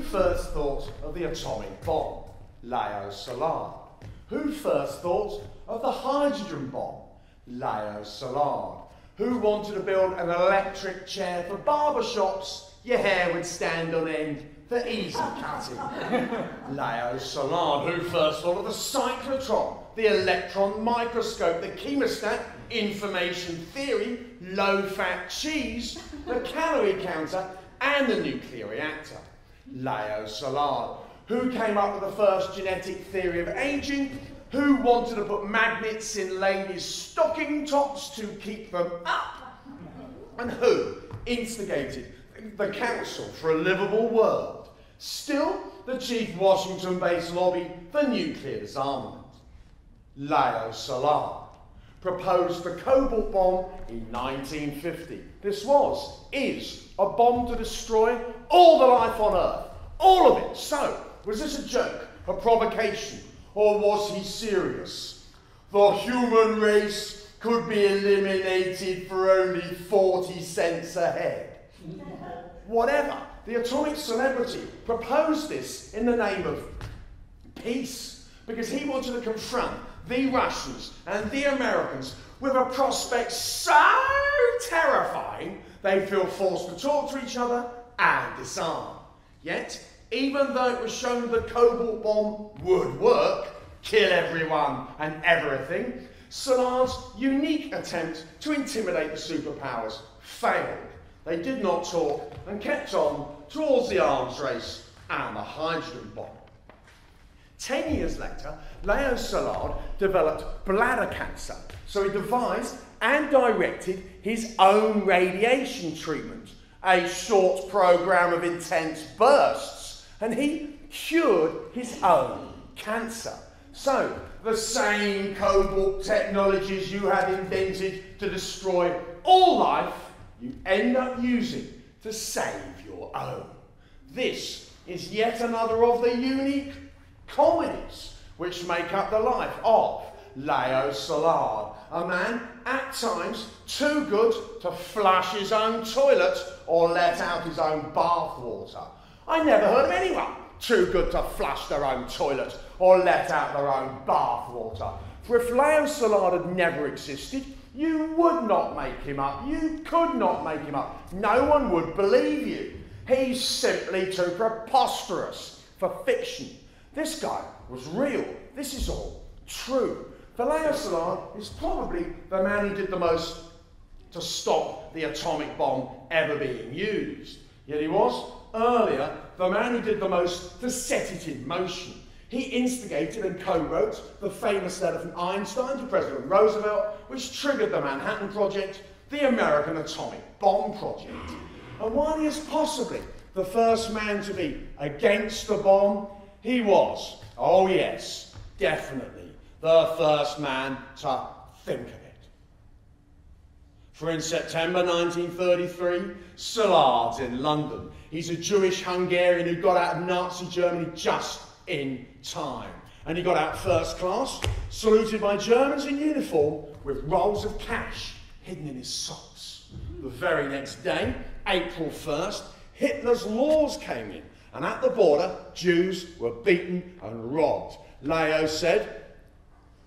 Who first thought of the atomic bomb? Leo Szilard. Who first thought of the hydrogen bomb? Leo Szilard. Who wanted to build an electric chair for barbershops? Your hair would stand on end for easy cutting. Leo Szilard. Who first thought of the cyclotron, the electron microscope, the chemostat, information theory, low-fat cheese, the calorie counter, and the nuclear reactor? Leo Szilard. Who came up with the first genetic theory of aging? Who wanted to put magnets in ladies' stocking tops to keep them up? And who instigated the Council for a Livable World? Still the chief Washington-based lobby for nuclear disarmament. Leo Szilard proposed the cobalt bomb in 1950. This is a bomb to destroy all the life on Earth. All of it. So, was this a joke, a provocation, or was he serious? The human race could be eliminated for only 40 cents a head. Whatever, the atomic celebrity proposed this in the name of peace, because he wanted to confront the Russians and the Americans with a prospect so terrifying they'd feel forced to talk to each other and disarm. Yet, even though it was shown the cobalt bomb would work, kill everyone and everything, Szilard's unique attempt to intimidate the superpowers failed. They did not talk and kept on towards the arms race and the hydrogen bomb. 10 years later, Leo Szilard developed bladder cancer, so he devised and directed his own radiation treatment, a short program of intense bursts, and he cured his own cancer. So, the same cobalt technologies you had invented to destroy all life, you end up using to save your own. This is yet another of the unique comedies which make up the life of Leo Szilard, a man at times too good to flush his own toilet or let out his own bathwater. I never heard of anyone too good to flush their own toilet or let out their own bathwater. For if Leo Szilard had never existed, you would not make him up. You could not make him up. No one would believe you. He's simply too preposterous for fiction. This guy was real. This is all true. For Leo Szilard is probably the man who did the most to stop the atomic bomb ever being used. Yet he was, earlier, the man who did the most to set it in motion. He instigated and co-wrote the famous letter from Einstein to President Roosevelt, which triggered the Manhattan Project, the American Atomic Bomb Project. And while he is possibly the first man to be against the bomb, he was, oh yes, definitely, the first man to think of it. For in September 1933, Szilard's in London. He's a Jewish Hungarian who got out of Nazi Germany just in time. And he got out first class, saluted by Germans in uniform with rolls of cash hidden in his socks. The very next day, April 1st, Hitler's laws came in, and at the border, Jews were beaten and robbed. Leo said,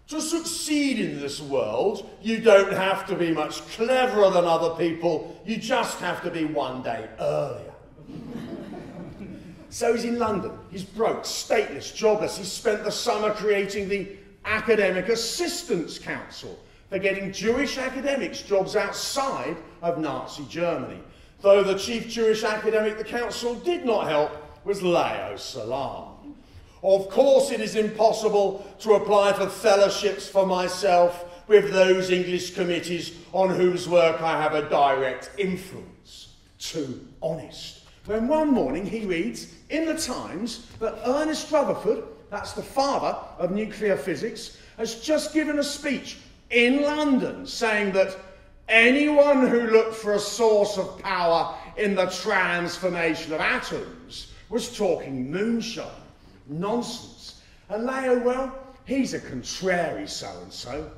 "To succeed in this world, you don't have to be much cleverer than other people, you just have to be one day earlier." So he's in London, he's broke, stateless, jobless. He spent the summer creating the Academic Assistance Council for getting Jewish academics jobs outside of Nazi Germany. Though the chief Jewish academic the council did not help was Leo Szilard. Of course it is impossible to apply for fellowships for myself with those English committees on whose work I have a direct influence. Too honest. When one morning he reads in the Times that Ernest Rutherford, that's the father of nuclear physics, has just given a speech in London saying that anyone who looked for a source of power in the transformation of atoms was talking moonshine, nonsense. And Leo, well, he's a contrary so-and-so.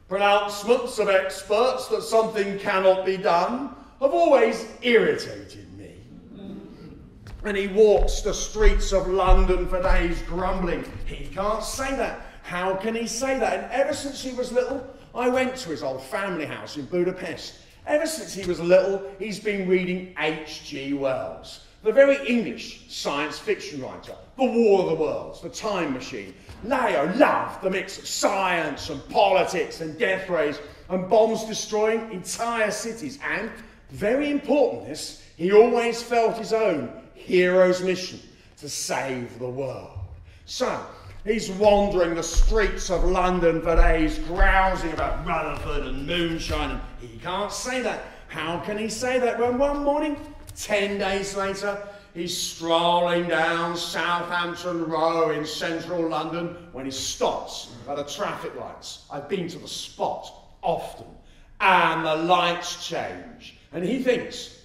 Pronouncements of experts that something cannot be done have always irritated me. And he walks the streets of London for days grumbling. He can't say that. How can he say that? And ever since he was little, I went to his old family house in Budapest. Ever since he was little, he's been reading H.G. Wells, the very English science fiction writer, The War of the Worlds, The Time Machine. Leo loved the mix of science and politics and death rays and bombs destroying entire cities. And, very important this, he always felt his own hero's mission to save the world. So, he's wandering the streets of London for days, grousing about Rutherford and moonshine, and he can't say that. How can he say that when one morning, 10 days later, he's strolling down Southampton Row in central London when he stops at the traffic lights? I've been to the spot often, and the lights change. And he thinks,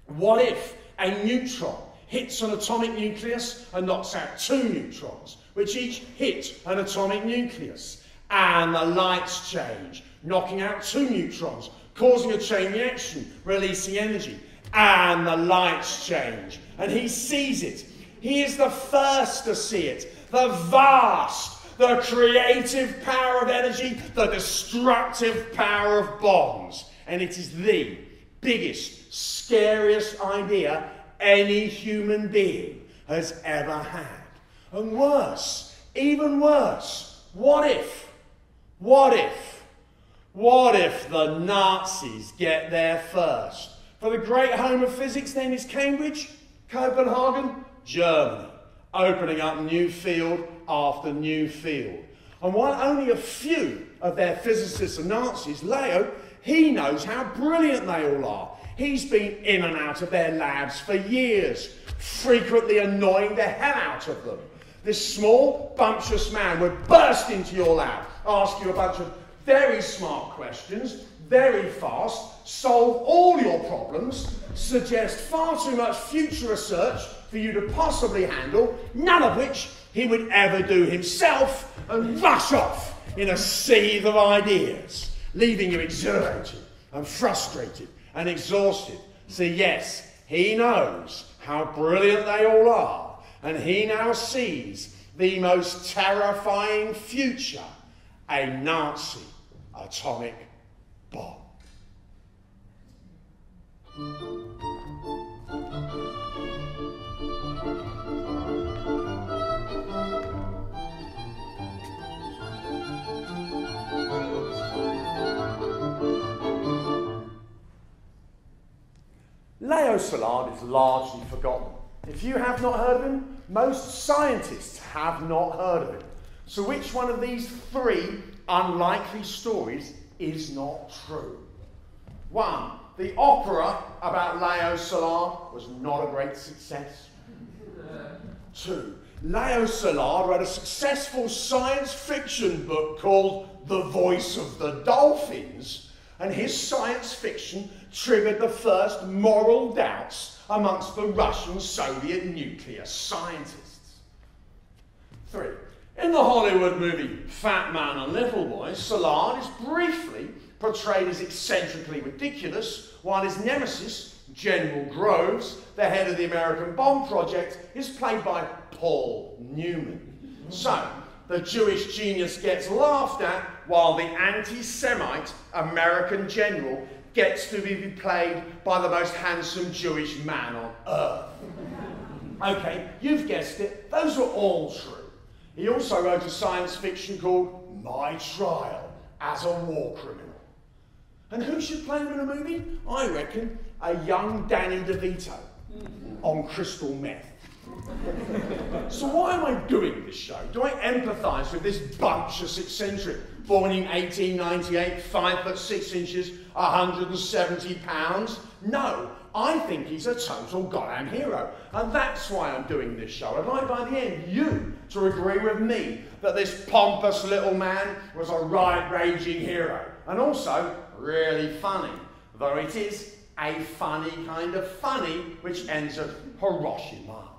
what if a neutron hits an atomic nucleus and knocks out two neutrons, which each hit an atomic nucleus? And the lights change, knocking out two neutrons, causing a chain reaction, releasing energy. And the lights change, and he sees it. He is the first to see it. The vast, the creative power of energy, the destructive power of bombs. And it is the biggest, scariest idea any human being has ever had. And worse, even worse, what if the Nazis get there first? For the great home of physics then is Cambridge, Copenhagen, Germany, opening up new field after new field. And while only a few of their physicists are Nazis, Leo, he knows how brilliant they all are. He's been in and out of their labs for years, frequently annoying the hell out of them. This small, bumptious man would burst into your lab, ask you a bunch of very smart questions, very fast, solve all your problems, suggest far too much future research for you to possibly handle, none of which he would ever do himself, and rush off in a seethe of ideas, leaving you exhilarated and frustrated and exhausted. So yes, he knows how brilliant they all are, and he now sees the most terrifying future, a Nazi atomic bomb. Leo Szilard is largely forgotten. If you have not heard of him, most scientists have not heard of him. So which one of these three unlikely stories is not true? 1. The opera about Leo Szilard was not a great success. 2. Leo Szilard wrote a successful science fiction book called The Voice of the Dolphins, and his science fiction triggered the first moral doubts amongst the Russian-Soviet nuclear scientists. 3. In the Hollywood movie Fat Man and Little Boy, Szilard is briefly portrayed as eccentrically ridiculous, while his nemesis, General Groves, the head of the American bomb project, is played by Paul Newman. So, the Jewish genius gets laughed at, while the anti-Semite American general gets to be played by the most handsome Jewish man on earth. Okay, you've guessed it, those were all true. He also wrote a science fiction called My Trial as a War Criminal. And who should play him in a movie? I reckon a young Danny DeVito on crystal meth. So why am I doing this show? Do I empathise with this bumptious eccentric, born in 1898, 5'6", 170 pounds? No, I think he's a total goddamn hero. And that's why I'm doing this show. I'd like by the end you to agree with me that this pompous little man was a right-raging hero. And also, really funny. Though it is a funny kind of funny which ends at Hiroshima.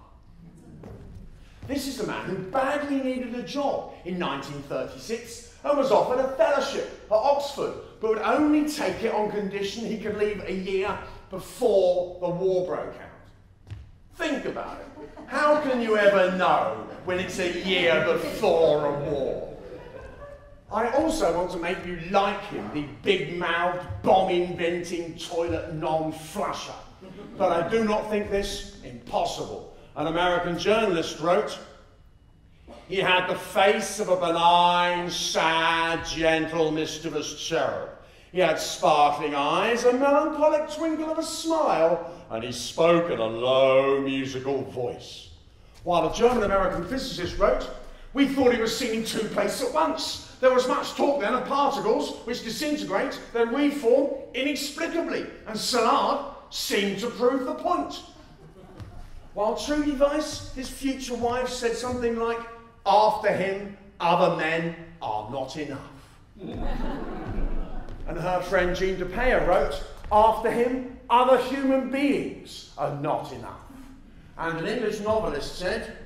This is a man who badly needed a job in 1936 and was offered a fellowship at Oxford, but would only take it on condition he could leave a year before the war broke out. Think about it. How can you ever know when it's a year before a war? I also want to make you like him, the big-mouthed, bomb-inventing, toilet non-flusher. But I do not think this impossible. An American journalist wrote, "He had the face of a benign, sad, gentle, mischievous cherub. He had sparkling eyes, a melancholic twinkle of a smile, and he spoke in a low, musical voice." While a German-American physicist wrote, "We thought he was seen in two places at once. There was much talk then of particles which disintegrate, then reform inexplicably, and Szilard seemed to prove the point." While Trudy Weiss, his future wife, said something like, "After him, other men are not enough." And her friend Jean de Paya wrote, "After him, other human beings are not enough." And an English novelist said,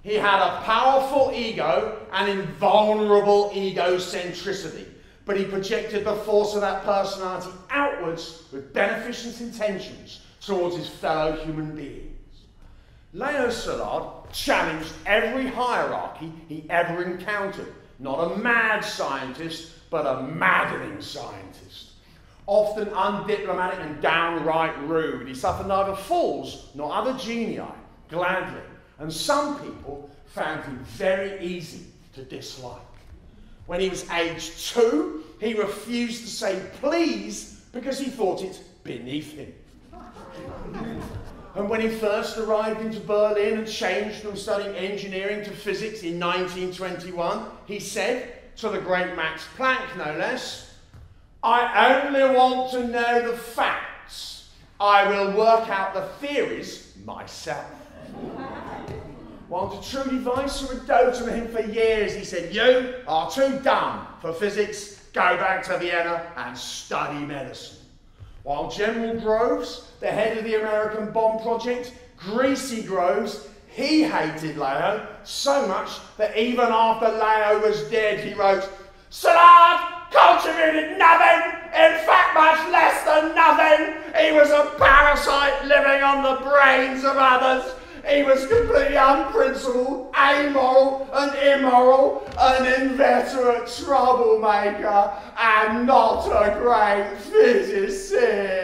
"He had a powerful ego and invulnerable egocentricity, but he projected the force of that personality outwards with beneficent intentions towards his fellow human beings." Leo Szilard challenged every hierarchy he ever encountered. Not a mad scientist, but a maddening scientist. Often undiplomatic and downright rude, he suffered neither fools nor other genii gladly, and some people found him very easy to dislike. When he was aged 2, he refused to say please because he thought it beneath him. And when he first arrived into Berlin and changed from studying engineering to physics in 1921, he said, to the great Max Planck no less, "I only want to know the facts. I will work out the theories myself." While to Trudy Weiss, who had doted on him for years, he said, "You are too dumb for physics. Go back to Vienna and study medicine." While General Groves, the head of the American bomb project, Greasy Groves, he hated Leo so much that even after Leo was dead, he wrote, "Szilard contributed nothing, in fact much less than nothing. He was a parasite living on the brains of others. He was completely unprincipled, amoral and immoral, an inveterate troublemaker, and not a great physicist."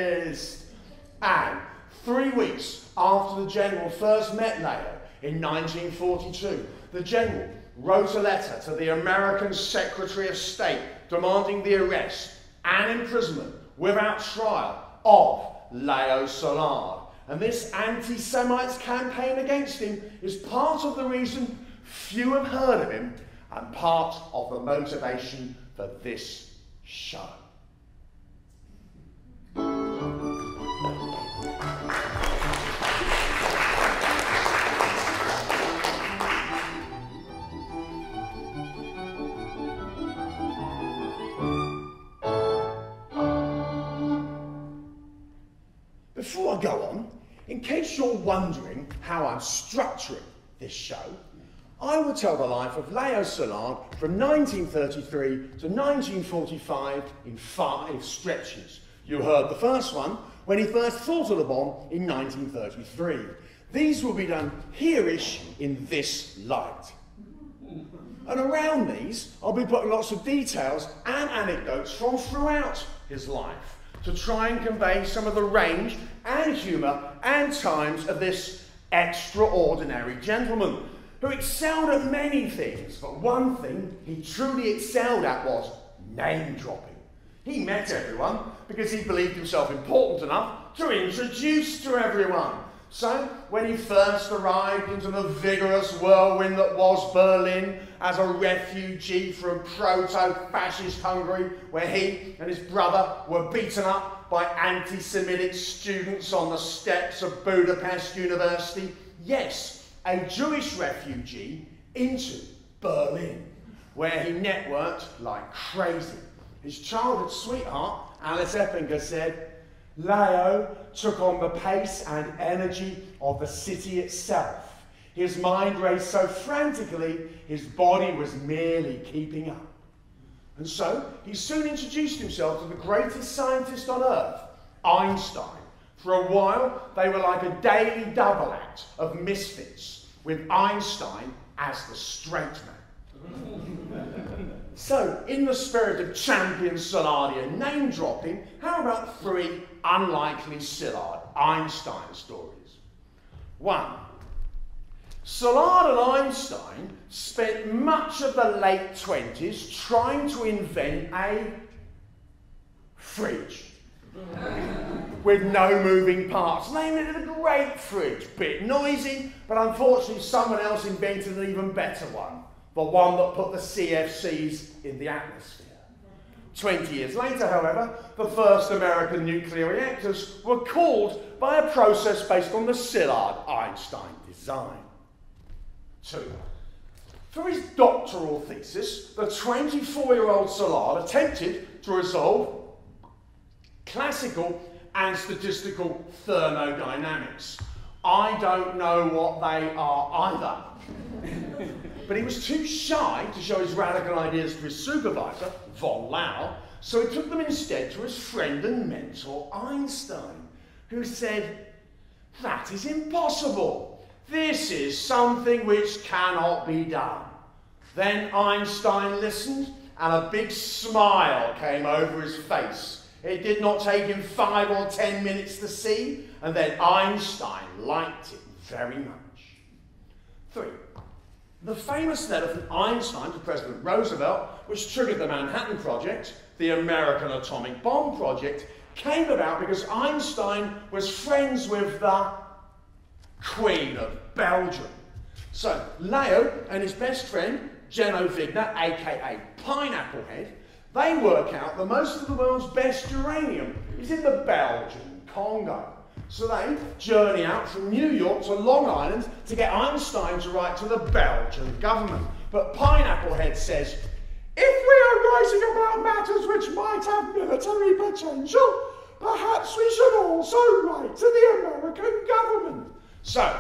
And 3 weeks after the General first met Leo in 1942, the General wrote a letter to the American Secretary of State demanding the arrest and imprisonment without trial of Leo Szilard. And this anti-Semite's campaign against him is part of the reason few have heard of him and part of the motivation for this show. Before I go on, in case you're wondering how I'm structuring this show, I will tell the life of Leo Szilard from 1933 to 1945 in 5 stretches. You heard the first one when he first thought of the bomb in 1933. These will be done here-ish in this light. And around these, I'll be putting lots of details and anecdotes from throughout his life to try and convey some of the range and humour and times of this extraordinary gentleman who excelled at many things, but one thing he truly excelled at was name-dropping. He met everyone because he believed himself important enough to introduce to everyone. So, when he first arrived into the vigorous whirlwind that was Berlin as a refugee from proto-fascist Hungary, where he and his brother were beaten up by anti-Semitic students on the steps of Budapest University, yes, a Jewish refugee into Berlin, where he networked like crazy. His childhood sweetheart, Alice Eppinger, said, "Leo took on the pace and energy of the city itself. His mind raced so frantically, his body was merely keeping up." And so, he soon introduced himself to the greatest scientist on earth, Einstein, For a while, they were like a daily double act of misfits, with Einstein as the straight man. So, in the spirit of champion Sallardian name-dropping, how about 3 unlikely Szilard Einstein stories? 1. Szilard and Einstein spent much of the late 20s trying to invent a fridge with no moving parts. Naming it a great fridge. Bit noisy, but unfortunately someone else invented an even better one. The one that put the CFCs in the atmosphere. 20 years later, however, the first American nuclear reactors were cooled by a process based on the Szilard-Einstein design. 2. For his doctoral thesis, the 24-year-old Szilard attempted to resolve classical and statistical thermodynamics. I don't know what they are either. But he was too shy to show his radical ideas to his supervisor, von Lau, so he took them instead to his friend and mentor Einstein, who said, "That is impossible. This is something which cannot be done." Then Einstein listened, and a big smile came over his face. It did not take him 5 or 10 minutes to see, and then Einstein liked it very much. 3. The famous letter from Einstein to President Roosevelt, which triggered the Manhattan Project, the American atomic bomb project, came about because Einstein was friends with the Queen of Belgium. So Leo and his best friend, Jenno Wigner, aka Pineapple Head, they work out that most of the world's best uranium is in the Belgian Congo. So they journey out from New York to Long Island to get Einstein to write to the Belgian government. But Pineapple Head says, "If we are writing about matters which might have military potential, perhaps we should also write to the American government." So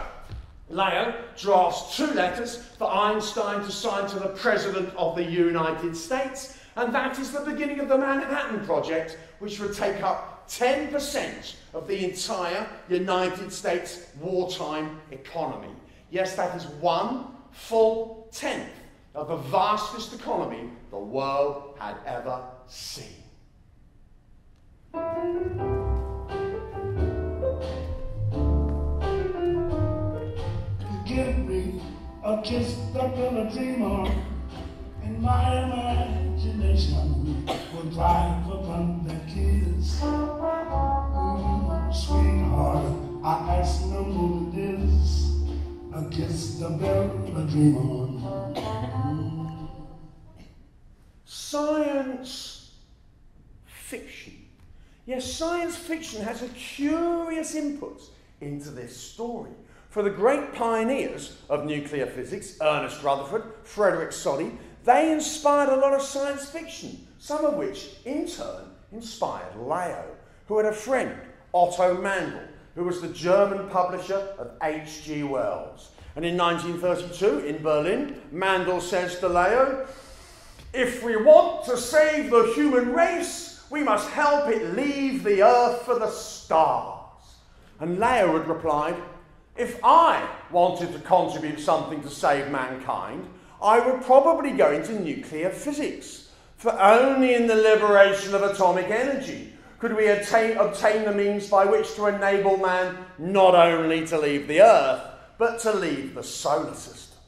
Leo drafts 2 letters for Einstein to sign to the President of the United States, and that is the beginning of the Manhattan Project, which would take up 10% of the entire United States wartime economy. Yes, that is 1 full 10th of the vastest economy the world had ever seen. Give me a kiss that will dream on, and my imagination will drive upon the kiss. Sweetheart, I ask no more this, a kiss the build a dream on. Science fiction. Yes, science fiction has a curious input into this story. For the great pioneers of nuclear physics, Ernest Rutherford, Frederick Soddy, they inspired a lot of science fiction, some of which, in turn, inspired Leo, who had a friend, Otto Mandel, who was the German publisher of H.G. Wells. And in 1932, in Berlin, Mandel says to Leo, "If we want to save the human race, we must help it leave the earth for the stars." And Leo had replied, "If I wanted to contribute something to save mankind, I would probably go into nuclear physics, for only in the liberation of atomic energy could we obtain the means by which to enable man not only to leave the Earth, but to leave the solar system."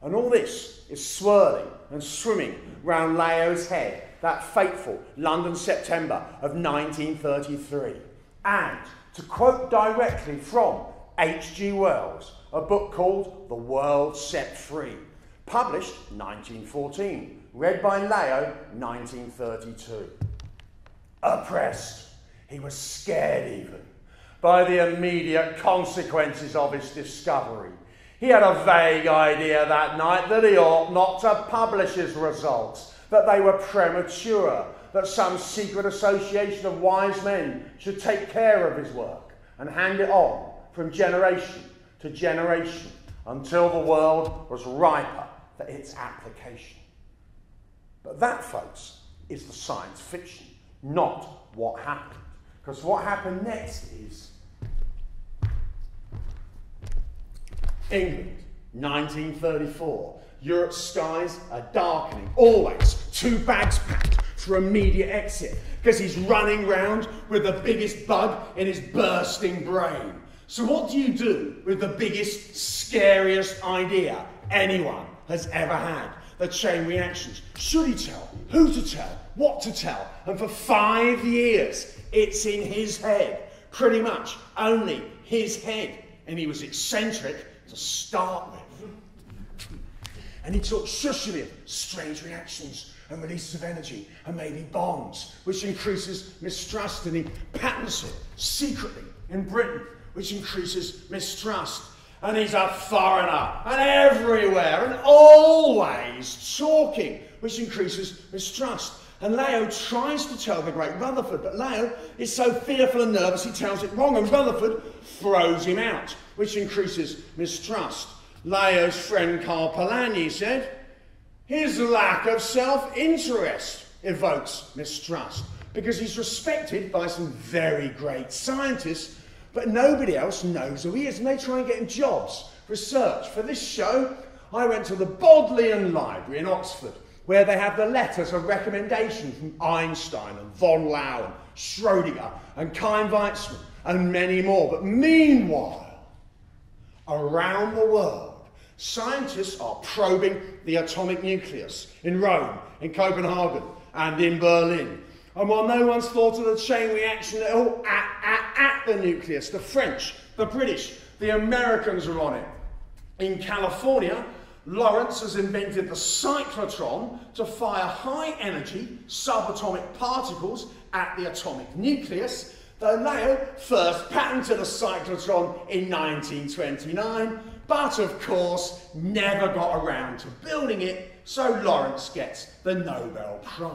And all this is swirling and swimming round Leo's head that fateful London September of 1933. And, to quote directly from H.G. Wells, a book called The World Set Free, published 1914, read by Leo 1932. Oppressed, he was scared even by the immediate consequences of his discovery. He had a vague idea that night that he ought not to publish his results, that they were premature, that some secret association of wise men should take care of his work and hand it on from generation to generation until the world was riper for its application. But that, folks, is the science fiction, not what happened. Because what happened next is England, 1934. Europe's skies are darkening, always. 2 bags packed for immediate exit, because he's running round with the biggest bug in his bursting brain. So what do you do with the biggest, scariest idea anyone has ever had? The chain reactions. Should he tell? Who to tell? What to tell? And for 5 years, it's in his head. Pretty much only his head. And he was eccentric to start with. And he took shushily of strange reactions and releases of energy and maybe bombs, which increases mistrust, and he patents it secretly in Britain, which increases mistrust. And he's a foreigner, and everywhere, and always talking, which increases mistrust. And Leo tries to tell the great Rutherford, but Leo is so fearful and nervous he tells it wrong, and Rutherford throws him out, which increases mistrust. Leo's friend Carl Polanyi said, his lack of self-interest evokes mistrust, because he's respected by some very great scientists, but nobody else knows who he is, and they try and get him jobs, research. For this show, I went to the Bodleian Library in Oxford, where they have the letters of recommendation from Einstein and von Laue and Schrödinger and Chaim Weizmann and many more. But meanwhile, around the world, scientists are probing the atomic nucleus in Rome, in Copenhagen and in Berlin. And while no one's thought of the chain reaction at the nucleus, the French, the British, the Americans are on it. In California, Lawrence has invented the cyclotron to fire high-energy subatomic particles at the atomic nucleus, though Leo first patented a cyclotron in 1929, but of course never got around to building it, so Lawrence gets the Nobel Prize.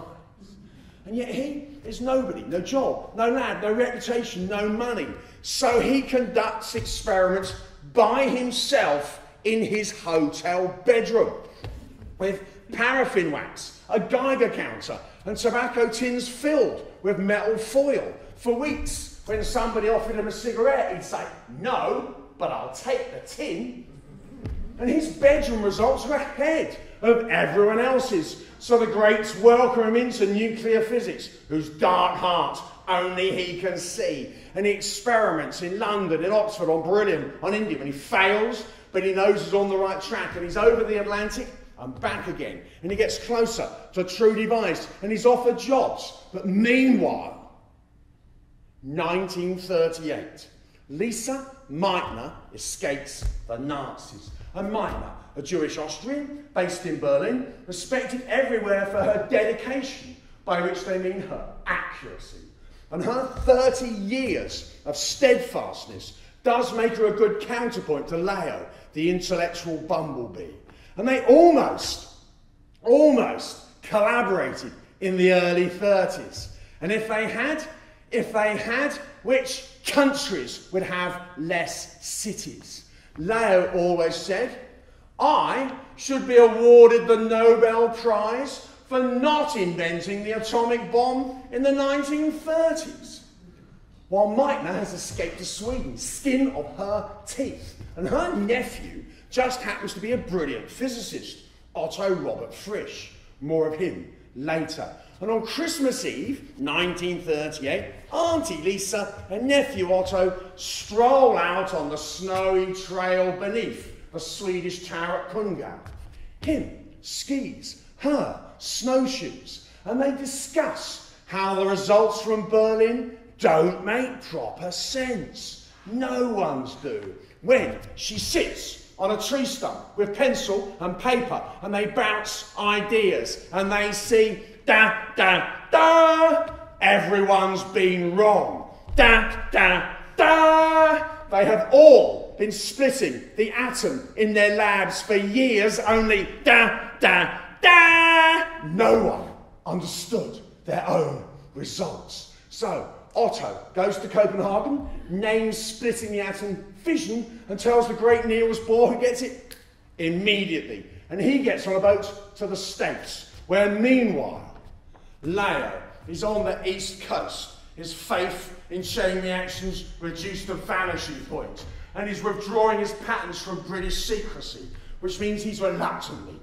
And yet he is nobody, no job, no lad, no reputation, no money. So he conducts experiments by himself in his hotel bedroom with paraffin wax, a Geiger counter, and tobacco tins filled with metal foil. For weeks, when somebody offered him a cigarette, he'd say, no, but I'll take the tin. And his bedroom results were ahead of everyone else's. So the greats welcome him into nuclear physics, whose dark heart only he can see. And he experiments in London, in Oxford, on beryllium, on indium, and he fails, but he knows he's on the right track, and he's over the Atlantic and back again. And he gets closer to true device, and he's offered jobs. But meanwhile, 1938, Lisa Meitner escapes the Nazis. And Meitner, a Jewish Austrian based in Berlin, respected everywhere for her dedication, by which they mean her accuracy. And her 30 years of steadfastness does make her a good counterpoint to Leo, the intellectual bumblebee. And they almost collaborated in the early 30s. And if they had, which countries would have less cities? Leo always said, I should be awarded the Nobel Prize for not inventing the atomic bomb in the 1930s. While Meitner has escaped to Sweden, skin of her teeth. And her nephew just happens to be a brilliant physicist, Otto Robert Frisch. More of him later. And on Christmas Eve, 1938, Auntie Lisa and nephew Otto stroll out on the snowy trail beneath the Swedish tower at Kungälv. Him, skis, her, snowshoes, and they discuss how the results from Berlin don't make proper sense. No one's do. When she sits on a tree stump with pencil and paper, and they bounce ideas, and they see da, da, da, everyone's been wrong. Da, da, da. They have all been splitting the atom in their labs for years, only da, da, da. No one understood their own results. So Otto goes to Copenhagen, names splitting the atom fission, and tells the great Niels Bohr, who gets it immediately. And he gets on a boat to the States, where meanwhile, Leo is on the East Coast, his faith in chain reactions reduced to vanishing point. and he's withdrawing his patents from British secrecy, which means he's reluctantly,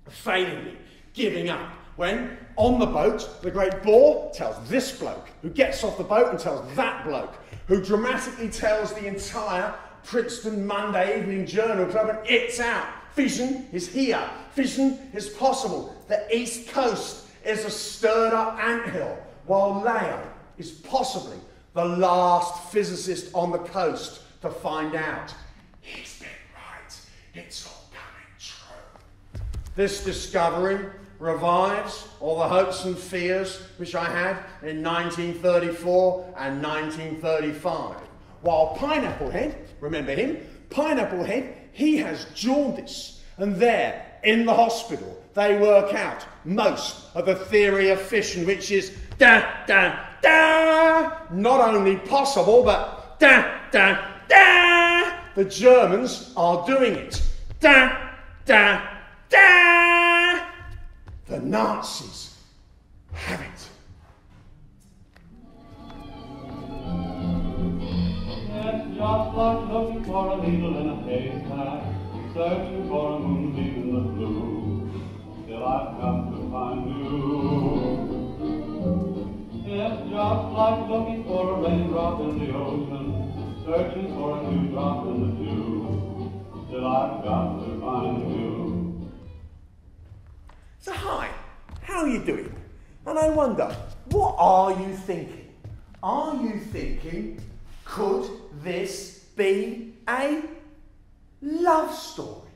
failingly giving up when, on the boat, the great bore tells this bloke, who gets off the boat and tells that bloke, who dramatically tells the entire Princeton Monday Evening Journal Club, and it's out. Fission is here. Fission is possible. The East Coast is a stirred-up anthill, while Leo is possibly the last physicist on the coast to find out. He's been right. It's all coming true. This discovery revives all the hopes and fears which I had in 1934 and 1935. While Pineapple Head, remember him? Pineapple Head, he has jaundice, and there, in the hospital, they work out most of the theory of fission, which is not only possible, but the Germans are doing it. The Nazis have it. It's just like looking for a needle in a haystack, searching for a moonbeam in the blue. Till I've come to find you. It's just like looking for a raindrop in the ocean, searching for a dewdrop in the dew. Till I've got to find you. So hi, how are you doing? And I wonder, what are you thinking? Are you thinking, could this be a love story?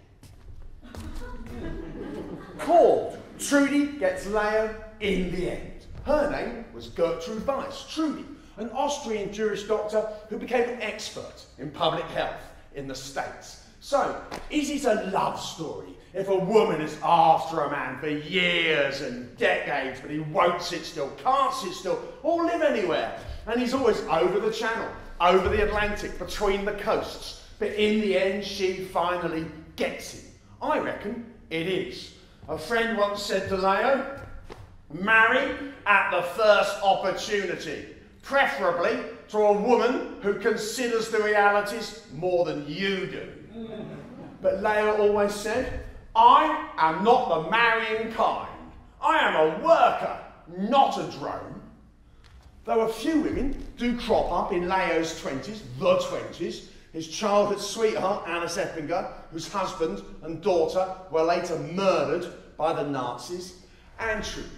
Called Trudy Gets Leo in the End. Her name was Gertrude Weiss. Trudy, an Austrian Jewish doctor who became an expert in public health in the States. So, is it a love story if a woman is after a man for years and decades, but he won't sit still, can't sit still, or live anywhere? And he's always over the channel, over the Atlantic, between the coasts. But in the end, she finally gets him. I reckon it is. A friend once said to Leo, marry at the first opportunity, preferably to a woman who considers the realities more than you do. But Leo always said, I am not the marrying kind. I am a worker, not a drone. Though a few women do crop up in Leo's 20s, the 20s, his childhood sweetheart, Anna Seppinger, whose husband and daughter were later murdered by the Nazis, and Trudy,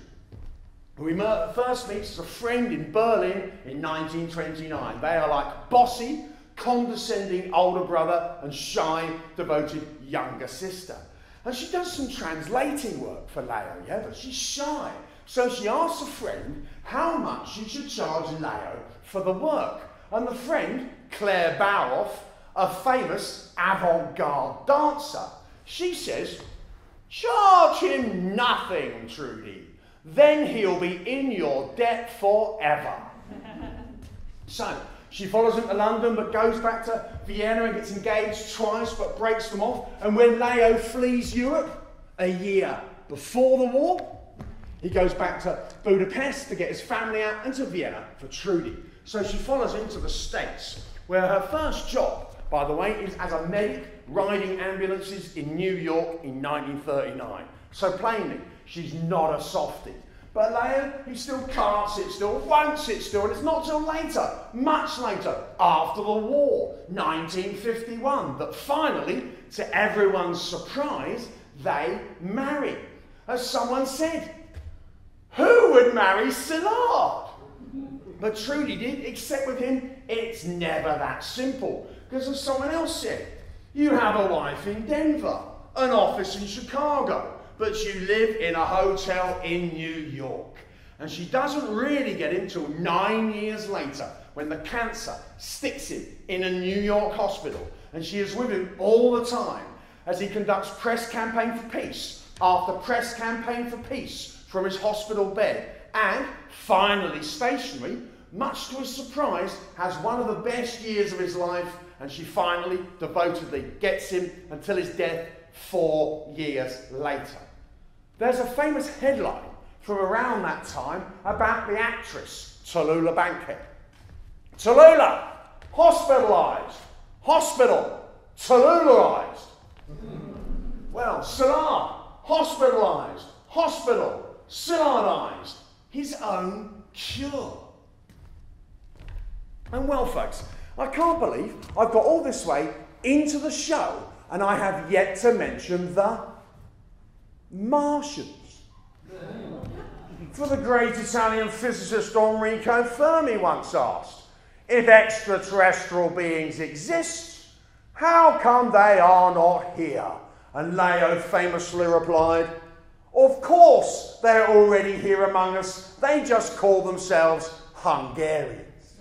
who he first meets as a friend in Berlin in 1929. They are like bossy, condescending older brother and shy, devoted younger sister. And she does some translating work for Leo, yeah, but she's shy. So she asks a friend how much she should charge Leo for the work. And the friend, Claire Baroff, a famous avant-garde dancer, she says, charge him nothing, Trudy. Then he'll be in your debt forever. So, she follows him to London, but goes back to Vienna and gets engaged twice, but breaks them off. And when Leo flees Europe, a year before the war, he goes back to Budapest to get his family out, and to Vienna for Trudy. So she follows him to the States, where her first job, by the way, is as a medic riding ambulances in New York in 1939. So plainly, she's not a softie. But Leo, he still can't sit still, won't sit still, and it's not till later, much later, after the war, 1951, that finally, to everyone's surprise, they marry. As someone said, who would marry Szilard? But Trudy did, except with him, it's never that simple. Because as someone else said, you have a wife in Denver, an office in Chicago, but you live in a hotel in New York. And she doesn't really get him till 9 years later, when the cancer sticks him in a New York hospital. And she is with him all the time, as he conducts press campaign for peace, after press campaign for peace from his hospital bed. And, finally stationary, much to his surprise, has one of the best years of his life, and she finally, devotedly, gets him until his death 4 years later. There's a famous headline from around that time about the actress Tallulah Bankhead. Tallulah, hospitalised, hospital, Tallulahized. Well, Szilard, hospitalised, hospital, Szillardized, his own cure. And well, folks, I can't believe I've got all this way into the show and I have yet to mention the Martians. For the great Italian physicist Enrico Fermi once asked, if extraterrestrial beings exist, how come they are not here? And Leo famously replied, of course they're already here among us, they just call themselves Hungarians.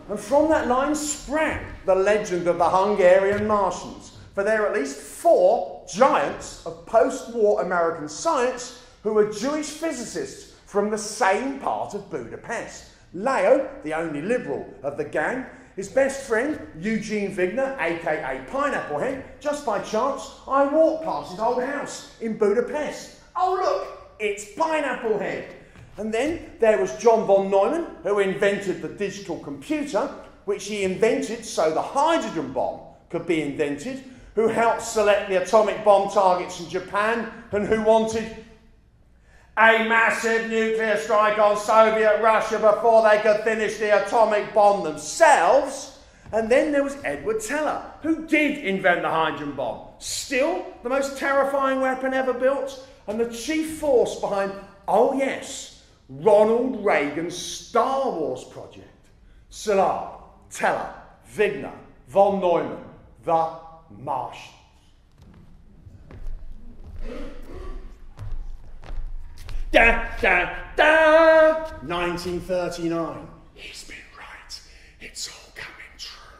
And from that line sprang the legend of the Hungarian Martians, for there are at least 4 giants of post-war American science who were Jewish physicists from the same part of Budapest. Leo, the only liberal of the gang, his best friend, Eugene Wigner, aka Pineapple Head. Just by chance, I walked past his old house in Budapest. Oh look, it's Pineapple Head. And then there was John von Neumann, who invented the digital computer, which he invented so the hydrogen bomb could be invented, who helped select the atomic bomb targets in Japan, and who wanted a massive nuclear strike on Soviet Russia before they could finish the atomic bomb themselves. And then there was Edward Teller, who did invent the hydrogen bomb. Still the most terrifying weapon ever built, and the chief force behind, oh yes, Ronald Reagan's Star Wars project. Szilard, Teller, Wigner, von Neumann, the Martians. Da, da, da! 1939. He's been right. It's all coming true.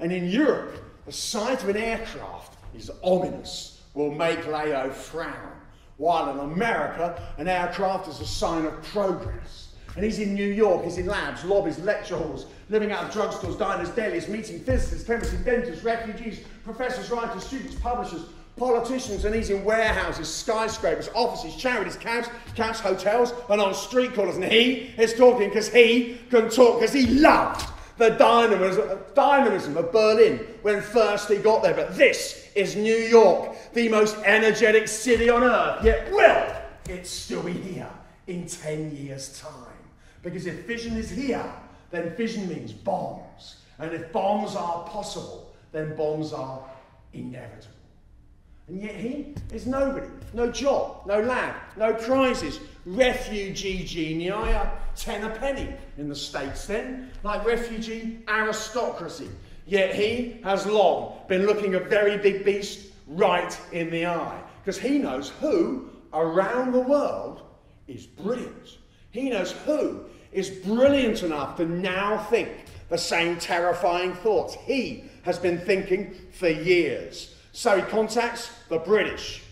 And in Europe, the sight of an aircraft is ominous, will make Leo frown. While in America, an aircraft is a sign of progress. And he's in New York, he's in labs, lobbies, lecture halls, living out of drugstores, diners, delis, meeting physicists, chemists, inventors, refugees, professors, writers, students, publishers, politicians, and he's in warehouses, skyscrapers, offices, charities, cabs, hotels, and on street corners. And he is talking because he can talk, because he loved the dynamism of Berlin when first he got there. But this is New York, the most energetic city on earth. Yet will it still be here in 10 years' time? Because if fission is here, then fission means bombs. And if bombs are possible, then bombs are inevitable. And yet he is nobody. No job, no lab, no prizes. Refugee genii are 10 a penny in the States then, like refugee aristocracy. Yet he has long been looking a very big beast right in the eye, because he knows who around the world is brilliant. He knows who is brilliant enough to now think the same terrifying thoughts he has been thinking for years. So he contacts the British.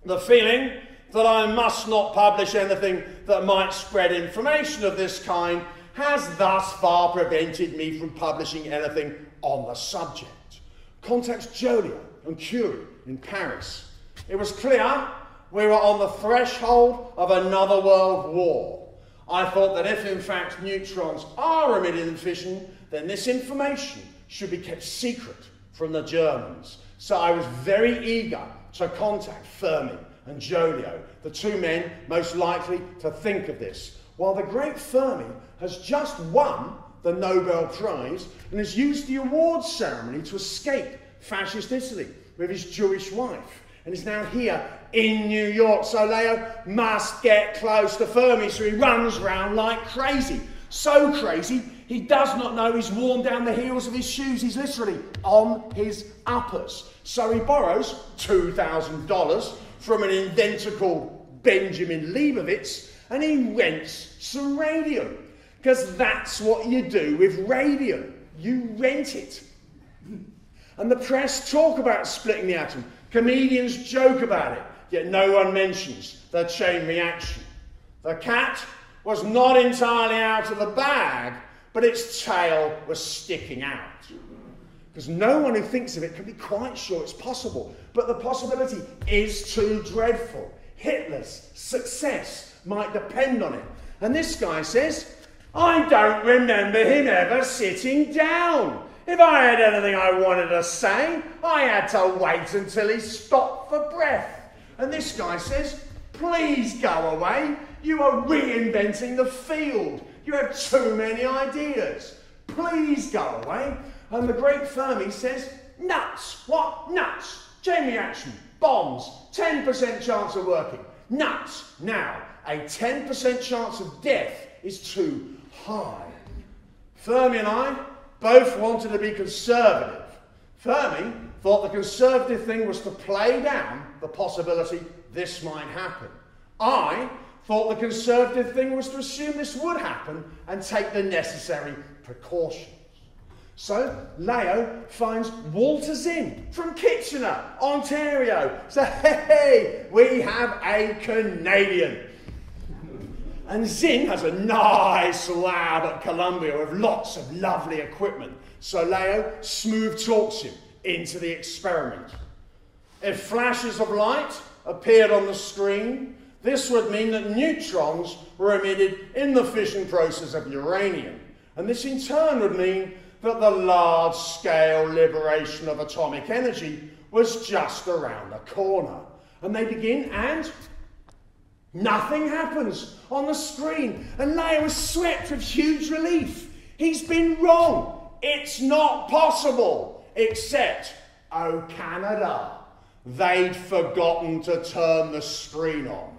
The feeling that I must not publish anything that might spread information of this kind has thus far prevented me from publishing anything on the subject. Contacts Joliot and Curie in Paris. It was clear we were on the threshold of another world war. I thought that if in fact neutrons are emitted in fission, then this information should be kept secret from the Germans. So I was very eager to contact Fermi and Joliot, the 2 men most likely to think of this. While the great Fermi has just won the Nobel Prize and has used the awards ceremony to escape fascist Italy with his Jewish wife, and is now here in New York. So Leo must get close to Fermi, so he runs round like crazy. So crazy, he does not know he's worn down the heels of his shoes. He's literally on his uppers. So he borrows $2,000 from an inventor called Benjamin Leibovitz, and he rents some radium. Because that's what you do with radium. You rent it. And the press talk about splitting the atom. Comedians joke about it, yet no one mentions the chain reaction. The cat was not entirely out of the bag, but its tail was sticking out. Because no one who thinks of it can be quite sure it's possible. But the possibility is too dreadful. Hitler's success might depend on it. And this guy says, I don't remember him ever sitting down. If I had anything I wanted to say, I had to wait until he stopped for breath. And this guy says, please go away. You are reinventing the field. You have too many ideas. Please go away. And the great Fermi says, nuts. What? Nuts. Chain reaction. Bombs. 10% chance of working. Nuts. Now, a 10% chance of death is too high. Fermi and I both wanted to be conservative. Fermi thought the conservative thing was to play down the possibility this might happen. I thought the conservative thing was to assume this would happen and take the necessary precautions. So Leo finds Walter Zinn from Kitchener, Ontario. So, hey, we have a Canadian. And Zinn has a nice lab at Columbia with lots of lovely equipment. So Leo smooth talks him into the experiment. If flashes of light appeared on the screen, this would mean that neutrons were emitted in the fission process of uranium. And this in turn would mean that the large-scale liberation of atomic energy was just around the corner. And they begin, and nothing happens on the screen. And Leo is swept with huge relief. He's been wrong. It's not possible. Except, oh Canada, they'd forgotten to turn the screen on.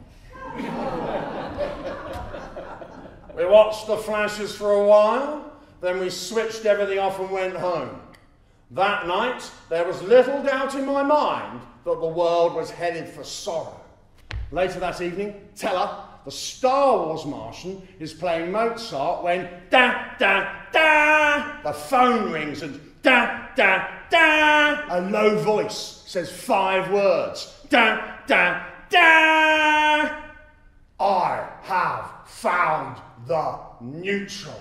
We watched the flashes for a while. Then we switched everything off and went home. That night, there was little doubt in my mind that the world was headed for sorrow. Later that evening, Teller, the Star Wars Martian, is playing Mozart when da da da, the phone rings and da da da, a low voice says 5 words, da da da. I have found the neutrons.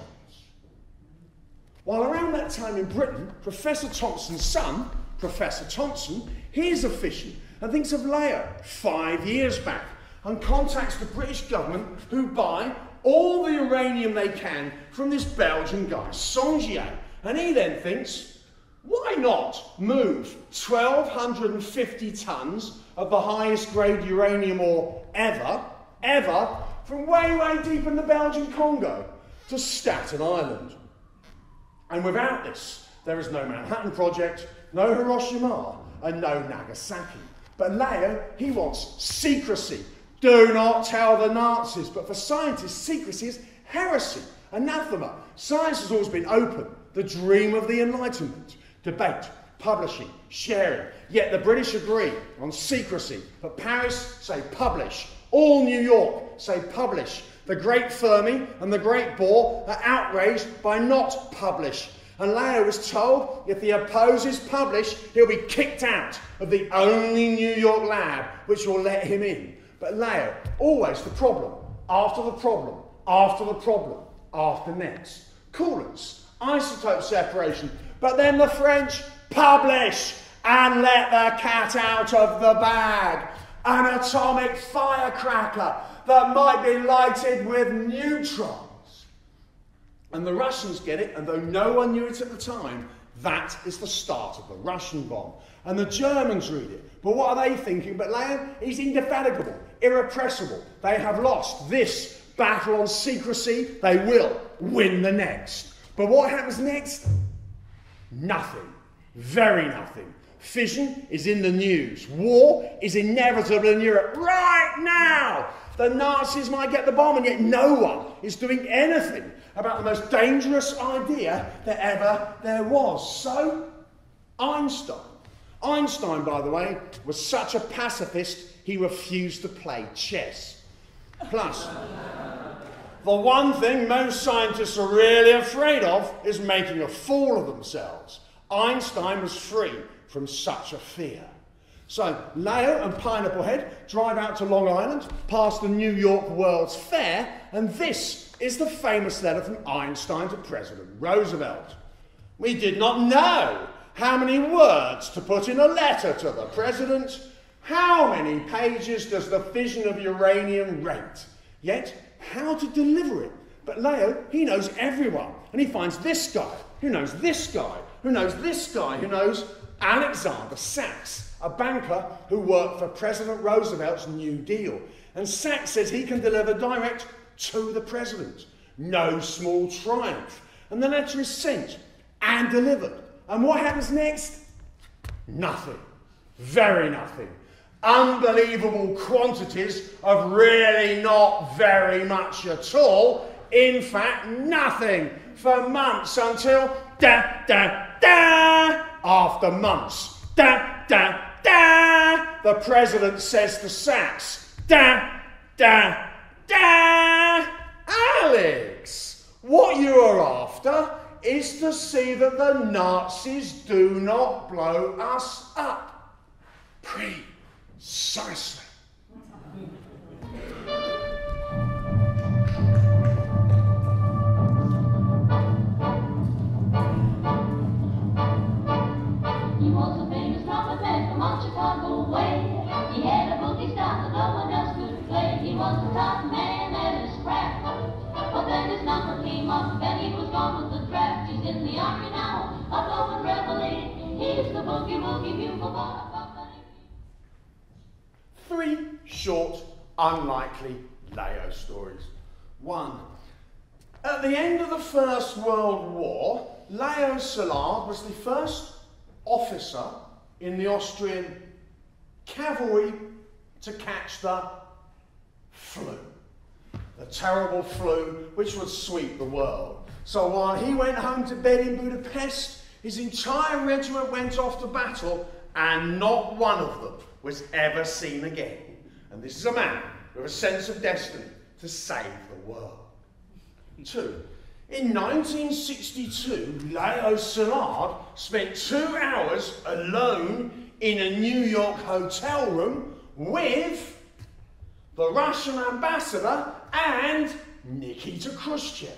While around that time in Britain, Professor Thompson's son, Professor Thompson, hears of fission and thinks of Leo 5 years back and contacts the British government who buy all the uranium they can from this Belgian guy, Songier. And he then thinks, why not move 1,250 tons of the highest grade uranium ore ever, from way, way deep in the Belgian Congo to Staten Island. And without this, there is no Manhattan Project, no Hiroshima, and no Nagasaki. But Leo, he wants secrecy. Do not tell the Nazis. But for scientists, secrecy is heresy, anathema. Science has always been open, the dream of the Enlightenment. Debate, publishing, sharing. Yet the British agree on secrecy. But Paris say publish. All New York say publish. The great Fermi and the great Bohr are outraged by not publish. And Leo was told if he opposes publish, he'll be kicked out of the only New York lab which will let him in. But Leo, always the problem, after the problem, after the problem, after next. Coolants, isotope separation. But then the French publish and let the cat out of the bag. An atomic firecracker that might be lighted with neutrons. And the Russians get it, and though no one knew it at the time, that is the start of the Russian bomb. And the Germans read it. But what are they thinking? But Leo is indefatigable, irrepressible. They have lost this battle on secrecy. They will win the next. But what happens next? Nothing. Very nothing. Fission is in the news. War is inevitable in Europe right now. The Nazis might get the bomb, and yet no one is doing anything about the most dangerous idea that ever there was. So, Einstein, by the way, was such a pacifist, he refused to play chess. Plus, the one thing most scientists are really afraid of is making a fool of themselves. Einstein was free from such a fear. So Leo and Pineapple Head drive out to Long Island, past the New York World's Fair, and this is the famous letter from Einstein to President Roosevelt. We did not know how many words to put in a letter to the President. How many pages does the fission of uranium rate? Yet, how to deliver it? But Leo, he knows everyone, and he finds this guy, who knows this guy, Who knows this guy? Who knows Alexander Sachs, a banker who worked for President Roosevelt's New Deal. And Sachs says he can deliver direct to the president. No small triumph. And the letter is sent and delivered. And what happens next? Nothing. Very nothing. Unbelievable quantities of really not very much at all. In fact, nothing for months until after months, the president says to Sachs, Alex, what you are after is to see that the Nazis do not blow us up. Precisely. He was a famous trumpet man from on Chicago way. He had a boogie style that no one else could play. He was the top man at his craft. But then his number came up and he was gone with the draft. He's in the army now, a blowing reveille. He's the boogie woogie bugle boy. 3 short, unlikely Leo stories. 1. At the end of the First World War, Leo Szilard was the first officer in the Austrian cavalry to catch the flu. The terrible flu which would sweep the world. So while he went home to bed in Budapest, his entire regiment went off to battle and not one of them was ever seen again. And this is a man with a sense of destiny to save the world. 2. In 1962, Leo Szilard spent 2 hours alone in a New York hotel room with the Russian ambassador and Nikita Khrushchev,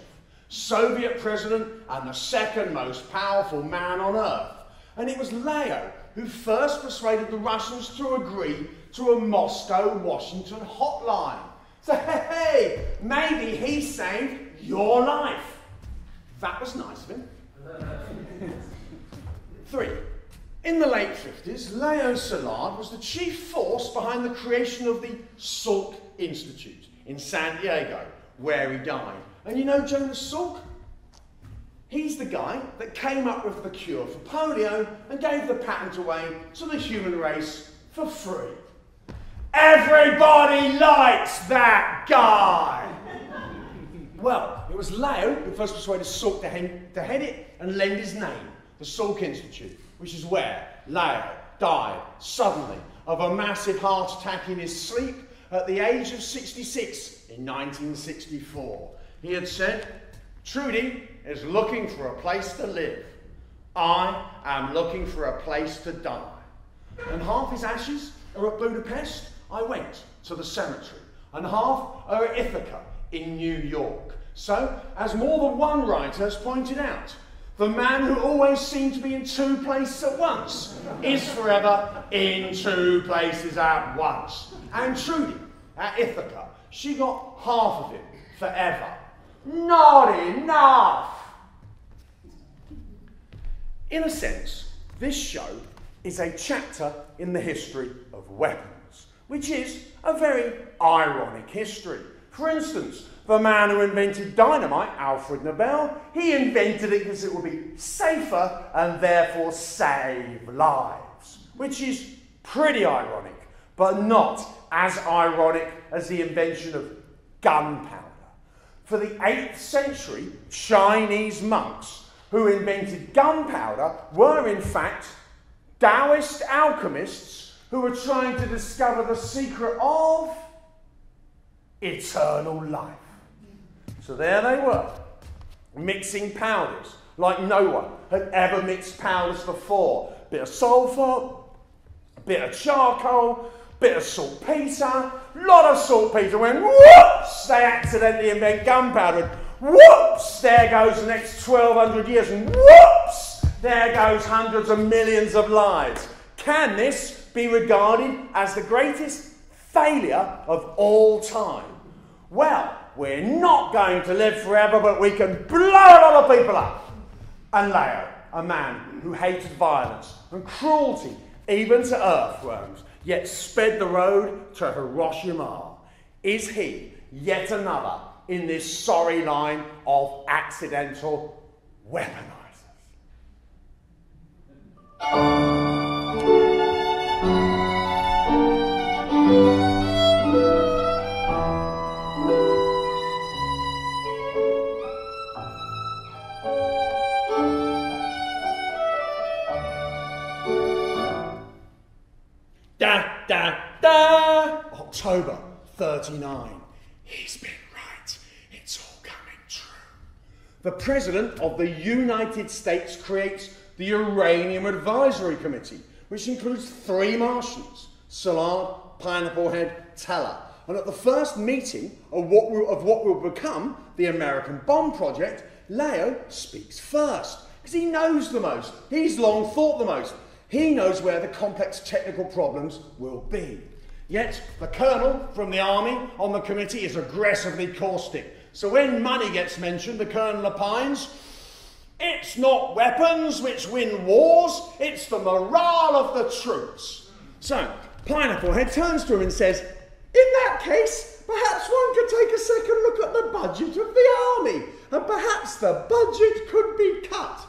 Soviet president and the second most powerful man on earth. And it was Leo who first persuaded the Russians to agree to a Moscow-Washington hotline. So, hey, maybe he saved your life. That was nice of him. 3. In the late 50s, Leo Szilard was the chief force behind the creation of the Salk Institute in San Diego, where he died. And you know Jonas Salk? He's the guy that came up with the cure for polio and gave the patent away to the human race for free. Everybody likes that guy! Well, it was Leo who first persuaded Salk to head it and lend his name, the Salk Institute, which is where Leo died suddenly of a massive heart attack in his sleep at the age of 66 in 1964. He had said, Trudy is looking for a place to live. I am looking for a place to die. And half his ashes are at Budapest. I went to the cemetery. And half are at Ithaca in New York. So, as more than one writer has pointed out, the man who always seemed to be in 2 places at once is forever in 2 places at once. And Trudy, at Ithaca, she got half of it forever. Not enough! In a sense, this show is a chapter in the history of weapons, which is a very ironic history. For instance, the man who invented dynamite, Alfred Nobel, he invented it because it would be safer and therefore save lives, which is pretty ironic, but not as ironic as the invention of gunpowder. For the 8th century, Chinese monks who invented gunpowder were in fact Taoist alchemists who were trying to discover the secret of eternal life. So there they were, mixing powders like no one had ever mixed powders before. Bit of sulphur, bit of charcoal, bit of saltpetre, lot of saltpetre. When whoops, they accidentally invent gunpowder. Whoops, there goes the next 1,200 years, and whoops, there goes hundreds of millions of lives. Can this be regarded as the greatest failure of all time? Well, we're not going to live forever, but we can blow a lot of people up. And Leo a man who hated violence and cruelty, even to earthworms, yet sped the road to Hiroshima. Is he yet another in this sorry line of accidental weaponizers? October 39. He's been right. It's all coming true. The President of the United States creates the Uranium Advisory Committee, which includes 3 Martians, Szilard, Pineapple Head, Teller. And at the first meeting of what will become the American bomb project, Leo speaks first, because he knows the most. He's long thought the most. He knows where the complex technical problems will be. Yet, the colonel from the army on the committee is aggressively caustic. So when money gets mentioned, the colonel opines, it's not weapons which win wars, it's the morale of the troops. So, Pineapple Head turns to him and says, in that case, perhaps one could take a second look at the budget of the army, and perhaps the budget could be cut.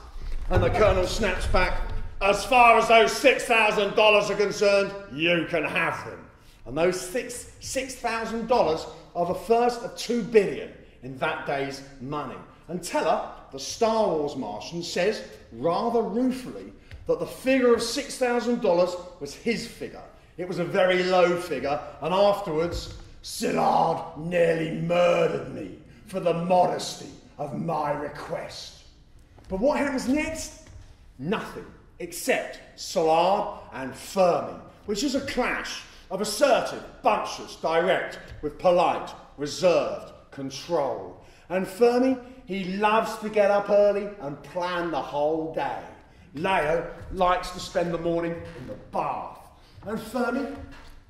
And the colonel snaps back, as far as those $6,000 are concerned, you can have them. And those $6,000 are the first of $2 billion in that day's money. And Teller, the Star Wars Martian, says, rather ruefully, that the figure of $6,000 was his figure. It was a very low figure, and afterwards, Szilard nearly murdered me for the modesty of my request. But what happens next? Nothing, except Szilard and Fermi, which is a clash of assertive, bumptious, direct, with polite, reserved control. And Fermi, he loves to get up early and plan the whole day. Leo likes to spend the morning in the bath. And Fermi,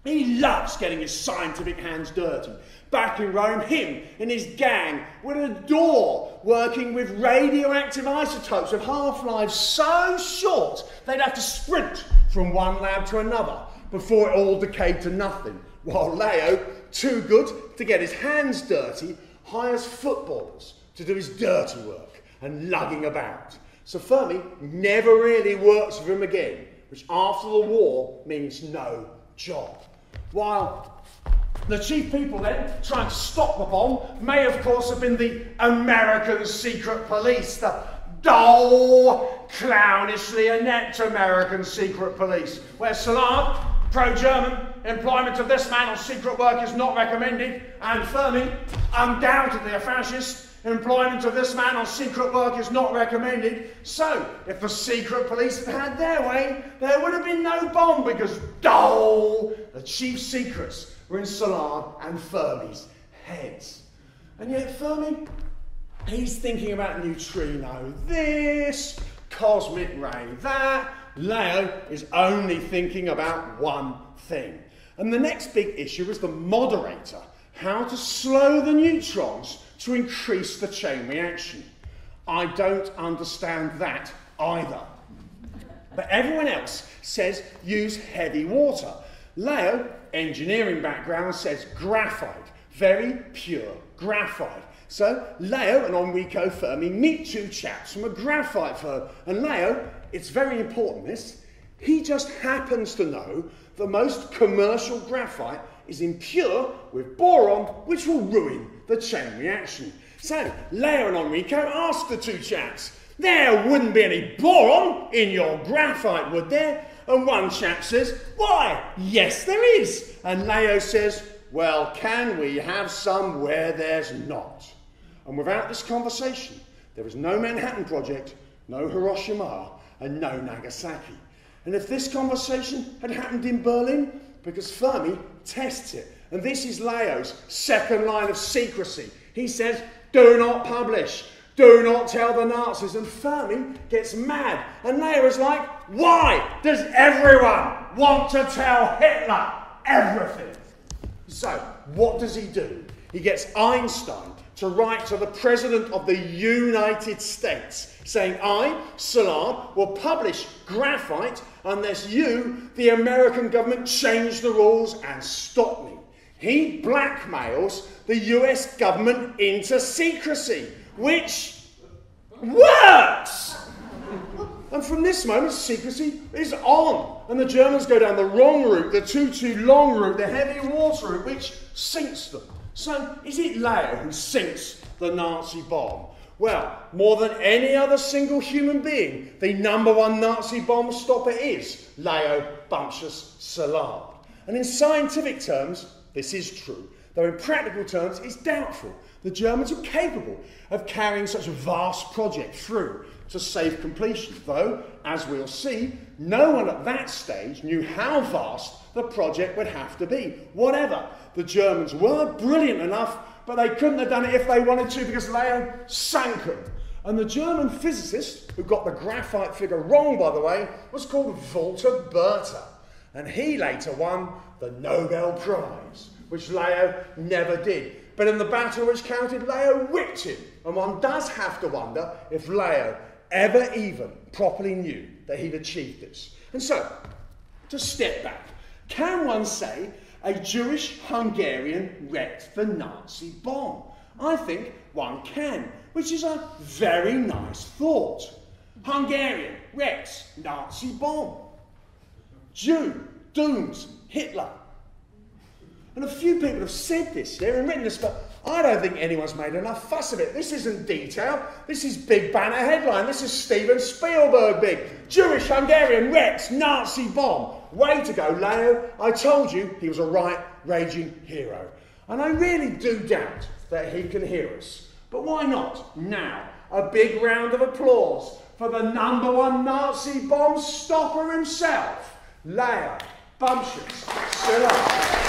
he loves getting his scientific hands dirty. Back in Rome, him and his gang would adore working with radioactive isotopes with half-lives so short they'd have to sprint from one lab to another before it all decayed to nothing, while Leo, too good to get his hands dirty, hires footballers to do his dirty work and lugging about. So Fermi never really works with him again, which after the war means no job. While the chief people then, trying to stop the bomb, may of course have been the American secret police, the dull, clownishly inept American secret police, where Szilard, pro-German, employment of this man on secret work is not recommended, and Fermi, undoubtedly a fascist, employment of this man on secret work is not recommended. So, if the secret police had had their way, there would have been no bomb, because the chief secrets were in Szilard and Fermi's heads. And yet Fermi, he's thinking about neutrino this, cosmic ray that. Leo is only thinking about one thing. And the next big issue is the moderator, how to slow the neutrons to increase the chain reaction. I don't understand that either. But everyone else says use heavy water. Leo, engineering background, says graphite, very pure graphite. So Leo and Enrico Fermi meet 2 chaps from a graphite firm, and Leo, it's very important this, he just happens to know the most commercial graphite is impure with boron, which will ruin the chain reaction. So Leo and Enrico ask the 2 chaps, there wouldn't be any boron in your graphite, would there? And one chap says, why, yes there is. And Leo says, well, can we have some where there's not? And without this conversation, there is no Manhattan Project, no Hiroshima, and no Nagasaki. And if this conversation had happened in Berlin, because Fermi tests it, and this is Leo's second line of secrecy. He says, do not publish, do not tell the Nazis, and Fermi gets mad. And Leo is like, why does everyone want to tell Hitler everything? So, what does he do? He gets Einstein to write to the President of the United States, saying, I, Szilard, will publish graphite unless you, the American government, change the rules and stop me. He blackmails the US government into secrecy, which works! And from this moment, secrecy is on. And the Germans go down the wrong route, the too long route, the heavy water route, which sinks them. So, is it Leo who sinks the Nazi bomb? Well, more than any other single human being, the #1 Nazi bomb stopper is Leo Bumptious Szilard. And in scientific terms, this is true, though in practical terms, it's doubtful. The Germans are capable of carrying such a vast project through to safe completion, though, as we'll see, no one at that stage knew how vast the project would have to be. Whatever, the Germans were brilliant enough, but they couldn't have done it if they wanted to because Leo sank them. And the German physicist, who got the graphite figure wrong, by the way, was called Walter Berta. And he later won the Nobel Prize, which Leo never did. But in the battle which counted, Leo whipped him. And one does have to wonder if Leo ever even properly knew that he'd achieved this. And so, to step back, can one say a Jewish Hungarian wrecked the Nazi bomb? I think one can, which is a very nice thought. Hungarian wrecks Nazi bomb. Jew dooms Hitler. And a few people have said this here and written this, but I don't think anyone's made enough fuss of it. This isn't detail. This is big banner headline. This is Steven Spielberg big. Jewish Hungarian wrecks Nazi bomb. Way to go, Leo. I told you he was a right raging hero. And I really do doubt that he can hear us. But why not? Now, a big round of applause for the #1 Nazi bomb stopper himself, Leo Bumptious Szilard.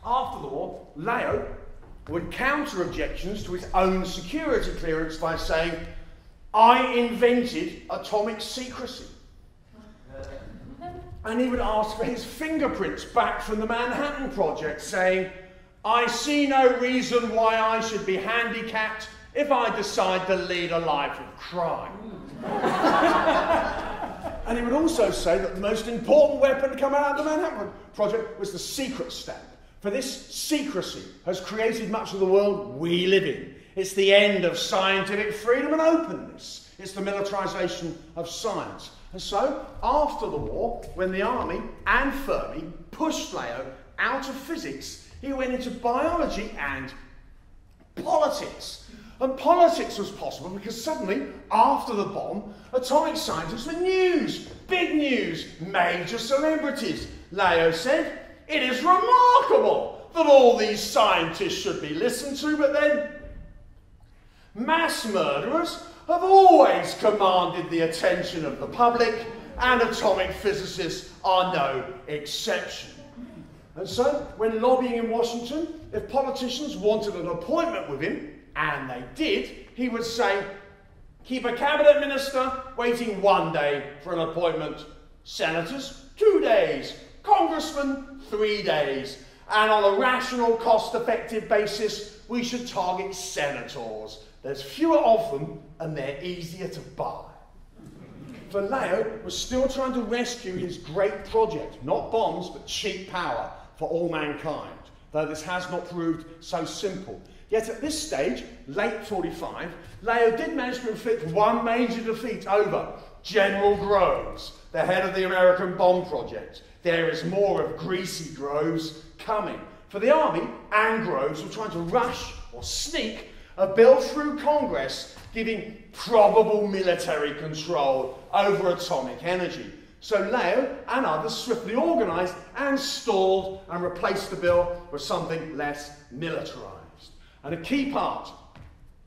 After the war, Leo would counter objections to his own security clearance by saying, I invented atomic secrecy. And he would ask for his fingerprints back from the Manhattan Project, saying, I see no reason why I should be handicapped if I decide to lead a life of crime. And he would also say that the most important weapon to come out of the Manhattan Project was the secret stamp. For this secrecy has created much of the world we live in. It's the end of scientific freedom and openness. It's the militarization of science. And so, after the war, when the army and Fermi pushed Leo out of physics, he went into biology and politics. And politics was possible because suddenly, after the bomb, atomic scientists were news, big news, major celebrities. Leo said, it is remarkable that all these scientists should be listened to, but then mass murderers have always commanded the attention of the public, and atomic physicists are no exception. And so, when lobbying in Washington, if politicians wanted an appointment with him, and they did, he would say, keep a cabinet minister waiting 1 day for an appointment, senators 2 days, congressmen 3 days, and on a rational, cost-effective basis, we should target senators. There's fewer of them, and they're easier to buy. For Leo was still trying to rescue his great project, not bombs, but cheap power for all mankind, though this has not proved so simple. Yet at this stage, late 45, Leo did manage to inflict one major defeat over General Groves, the head of the American bomb project. There is more of greasy Groves coming. For the army and Groves were trying to rush or sneak a bill through Congress giving probable military control over atomic energy. So Leo and others swiftly organised and stalled and replaced the bill with something less militarised. And a key part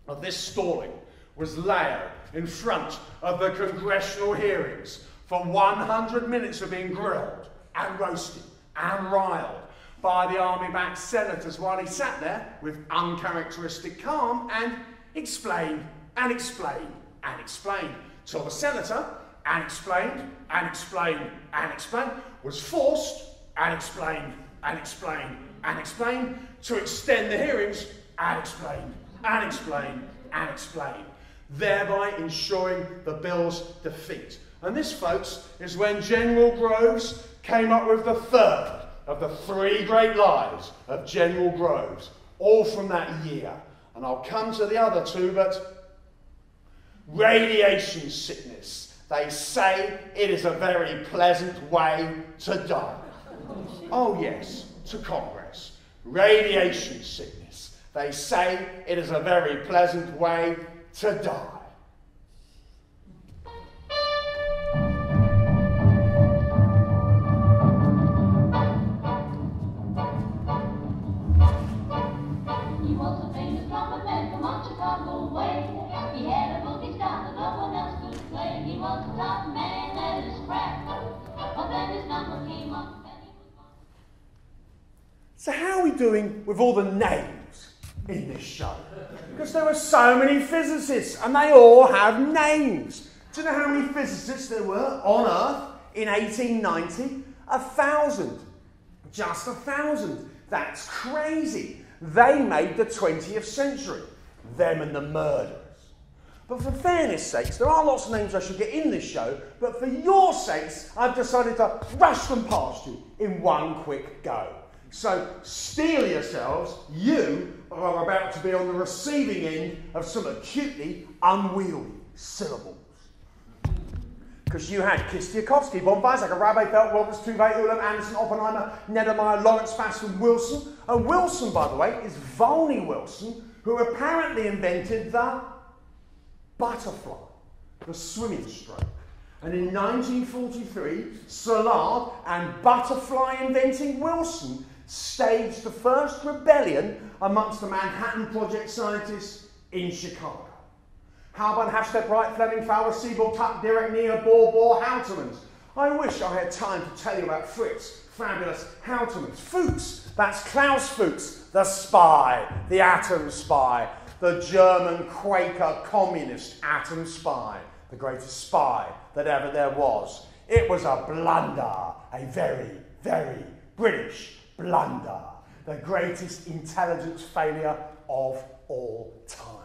of this stalling was Leo in front of the congressional hearings for 100 minutes of being grilled and roasted and riled by the army-backed senators while he sat there with uncharacteristic calm and explained and explained and explained till the senator and explained and explained and explained was forced and explained and explained and explained to extend the hearings and explained and explained and explained, thereby ensuring the bill's defeat. And this, folks, is when General Groves came up with the third of the three great lies of General Groves, all from that year. And I'll come to the other two, but radiation sickness. They say it is a very pleasant way to die. Oh yes, to Congress. Radiation sickness. They say it is a very pleasant way to die. He was a famous trumpet man from on Chicago way. He had a boogie style that no one else could play. He was the top man at his craft, but then his number came up. So how are we doing with all the names in this show? Because there are so many physicists and they all have names. Do you know how many physicists there were on Earth in 1890? 1,000. Just 1,000. That's crazy. They made the 20th century. Them and the murderers. But for fairness sakes, there are lots of names I should get in this show, but for your sakes, I've decided to rush them past you in one quick go. So steel yourselves, you are about to be on the receiving end of some acutely unwieldy syllables. Because you had Kistiakowsky, von Weizsäcker, Rabbe, Felt, Roberts, Tuve, Ulam, Anderson, Oppenheimer, Neddermeyer, Lawrence, Bascom, Wilson. And Wilson, by the way, is Volney Wilson, who apparently invented the butterfly, the swimming stroke. And in 1943, Szilard and butterfly-inventing Wilson staged the first rebellion amongst the Manhattan Project scientists in Chicago. Hauban, Hafstedt, Wright, Fleming, Fowler, Siebel, Tuck, Dirac, Neer, Bohr, Houtermans. I wish I had time to tell you about Fritz, fabulous Houtermans. Fuchs, that's Klaus Fuchs, the spy, the atom spy, the German Quaker communist atom spy, the greatest spy that ever there was. It was a blunder, a very, very British blunder, the greatest intelligence failure of all time.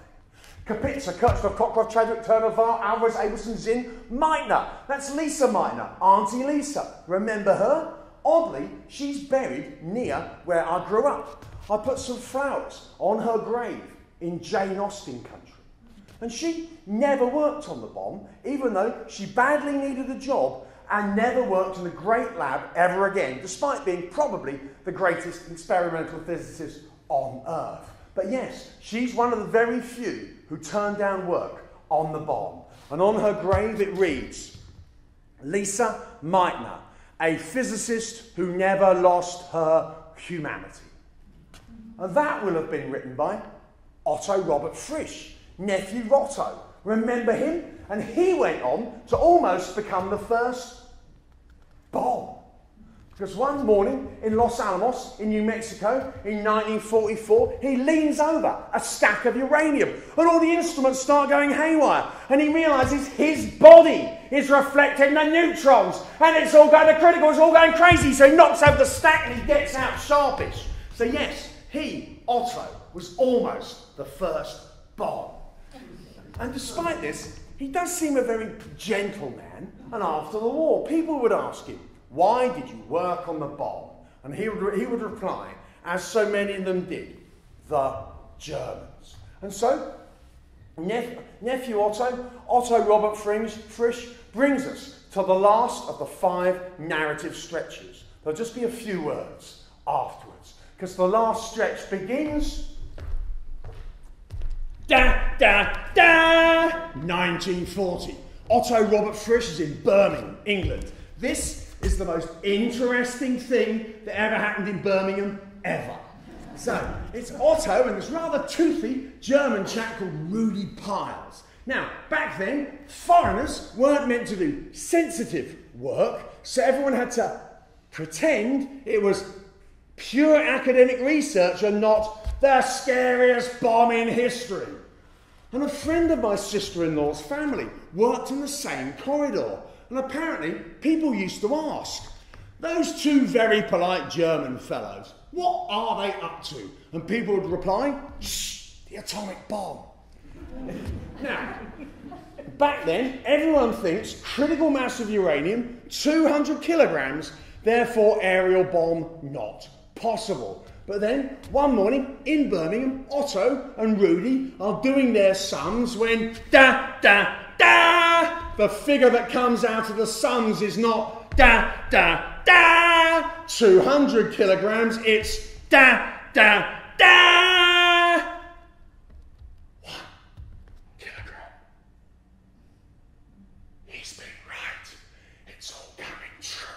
Kapitza, Kirchhoff, Cockcroft, Chadwick, Turner, Var, Alvarez, Abelson, Zinn, Meitner. That's Lisa Meitner, Auntie Lisa. Remember her? Oddly, she's buried near where I grew up. I put some flowers on her grave in Jane Austen country. And she never worked on the bomb, even though she badly needed a job and never worked in a great lab ever again, despite being probably the greatest experimental physicist on Earth. But yes, she's one of the very few who turned down work on the bomb. And on her grave it reads, Lisa Meitner, a physicist who never lost her humanity. And that will have been written by Otto Robert Frisch, nephew Otto. Remember him? And he went on to almost become the first bomb. Because one morning in Los Alamos, in New Mexico, in 1944, he leans over a stack of uranium and all the instruments start going haywire. And he realises his body is reflecting the neutrons and it's all going to critical, it's all going crazy. So he knocks over the stack and he gets out sharpish. So yes, he, Otto, was almost the first bomb. And despite this, he does seem a very gentle man. And after the war, people would ask him, why did you work on the bomb? And he would reply, as so many of them did, the Germans. And so, nephew Otto Robert Frisch, brings us to the last of the 5 narrative stretches. There'll just be a few words afterwards, because the last stretch begins... Da, da, da! 1940. Otto Robert Frisch is in Birmingham, England. This is the most interesting thing that ever happened in Birmingham, ever. So, it's Otto and this rather toothy German chap called Rudy Piles. Now, back then, foreigners weren't meant to do sensitive work, so everyone had to pretend it was pure academic research and not the scariest bomb in history. And a friend of my sister-in-law's family worked in the same corridor, and apparently people used to ask, those two very polite German fellows, what are they up to? And people would reply, shh, the atomic bomb. Now, back then, everyone thinks critical mass of uranium, 200 kilograms, therefore aerial bomb not possible. But then, one morning, in Birmingham, Otto and Rudy are doing their sums when, da, da, da, the figure that comes out of the sums is not da, da, da, 200 kilograms, it's da, da, da, 1 kilogram. He's been right. It's all coming true.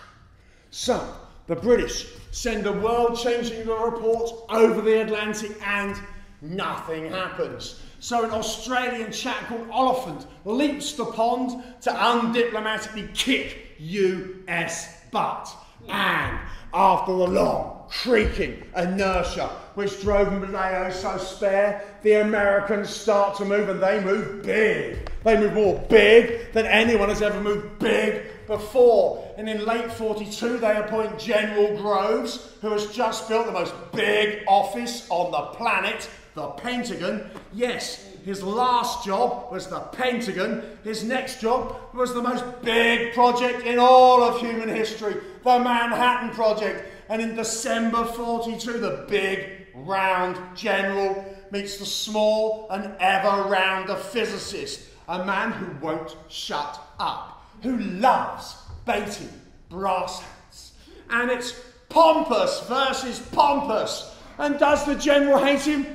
So, the British send a world-changing report over the Atlantic and nothing happens. So an Australian chap called Oliphant leaps the pond to undiplomatically kick US butt. And after the long, creaking inertia which drove Maleo so spare, the Americans start to move, and they move big. They move more big than anyone has ever moved big before. And in late 42, they appoint General Groves, who has just built the most big office on the planet, the Pentagon. Yes, his last job was the Pentagon. His next job was the most big project in all of human history, the Manhattan Project. And in December 42, the big, round general meets the small and ever rounder physicist, a man who won't shut up, who loves baiting brass hats. And it's pompous versus pompous. And does the general hate him?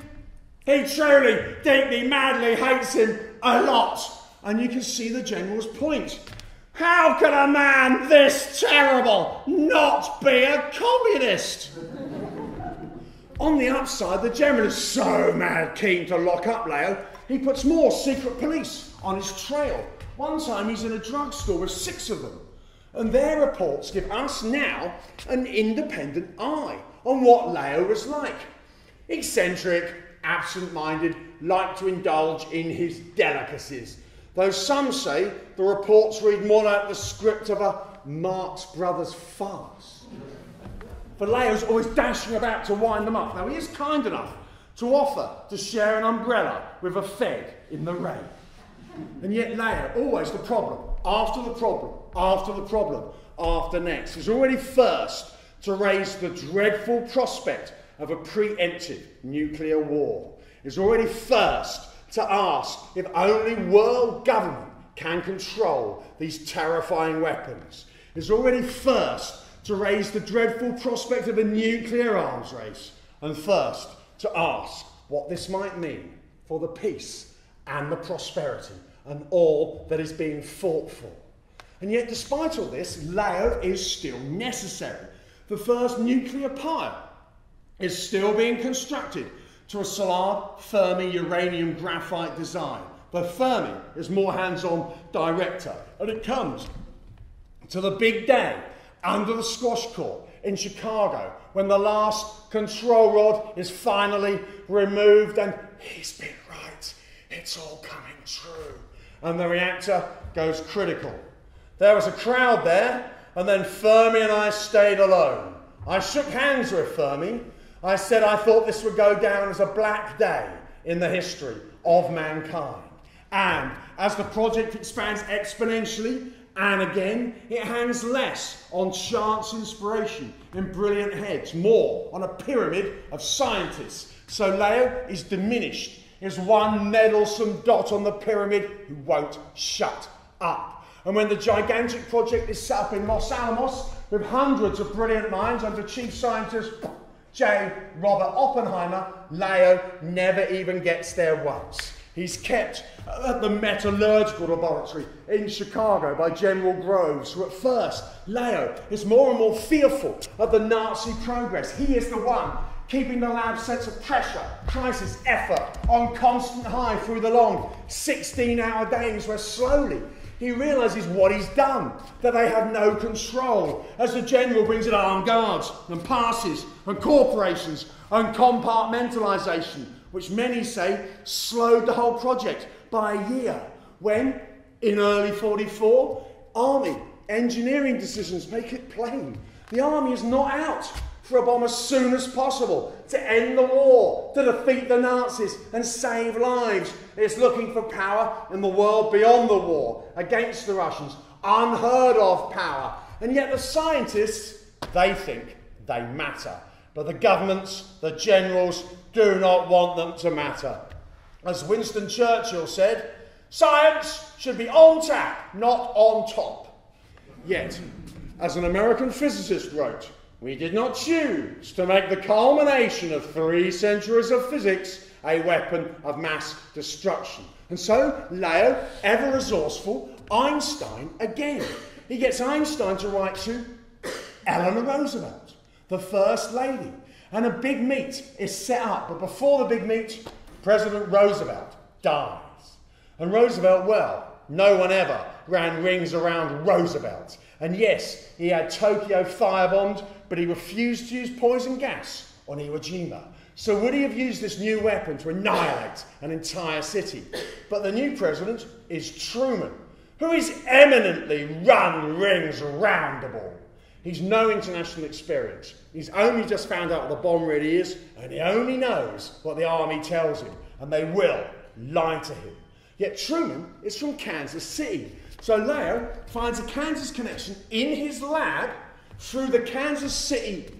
He truly, deeply, madly hates him a lot. And you can see the general's point. How can a man this terrible not be a communist? On the upside, the general is so mad keen to lock up Leo, he puts more secret police on his trail. One time he's in a drugstore with 6 of them, and their reports give us now an independent eye on what Leo was like. Eccentric, absent-minded, liked to indulge in his delicacies, though some say the reports read more like the script of a Marx Brothers farce. For Leo's always dashing about to wind them up, though he is kind enough to offer to share an umbrella with a fed in the rain. And yet Leo, always the problem, after the problem, after the problem, after next, is already first to raise the dreadful prospect of a preemptive nuclear war, is already first to ask if only world government can control these terrifying weapons, is already first to raise the dreadful prospect of a nuclear arms race, and first to ask what this might mean for the peace and the prosperity and all that is being fought for. And yet, despite all this, Leo is still necessary. The first nuclear pile is still being constructed to a Szilard Fermi uranium graphite design. But Fermi is more hands-on director, and it comes to the big day under the squash court in Chicago when the last control rod is finally removed, and he's been right, it's all coming true, and the reactor goes critical. There was a crowd there, and then Fermi and I stayed alone. I shook hands with Fermi. I said I thought this would go down as a black day in the history of mankind. And as the project expands exponentially, and again, it hangs less on chance inspiration in brilliant heads, more on a pyramid of scientists. So Leo is diminished, is one meddlesome dot on the pyramid who won't shut up. And when the gigantic project is set up in Los Alamos with hundreds of brilliant minds under Chief Scientist J. Robert Oppenheimer, Leo never even gets there once. He's kept at the metallurgical laboratory in Chicago by General Groves, who at first, Leo is more and more fearful of the Nazi progress. He is the one keeping the lab's sense of pressure, crisis, effort on constant high through the long 16-hour days where slowly he realises what he's done, that they have no control, as the general brings in armed guards and passes and corporations and compartmentalisation, which many say slowed the whole project by a year, when, in early 44, army engineering decisions make it plain. The army is not out for a bomb as soon as possible to end the war, to defeat the Nazis and save lives. It's looking for power in the world beyond the war, against the Russians, unheard of power. And yet the scientists, they think they matter. But the governments, the generals, do not want them to matter. As Winston Churchill said, science should be on tap, not on top. Yet, as an American physicist wrote, we did not choose to make the culmination of 3 centuries of physics a weapon of mass destruction. And so, Leo, ever resourceful, Einstein again. He gets Einstein to write to Eleanor Roosevelt, the First Lady. And a big meet is set up. But before the big meet, President Roosevelt dies. And Roosevelt, well, no one ever ran rings around Roosevelt. And yes, he had Tokyo firebombed, but he refused to use poison gas on Iwo Jima. So would he have used this new weapon to annihilate an entire city? But the new president is Truman, who is eminently run rings around the ball. He's no international experience. He's only just found out what the bomb really is, and he only knows what the army tells him, and they will lie to him. Yet Truman is from Kansas City. So Leo finds a Kansas connection in his lab through the Kansas City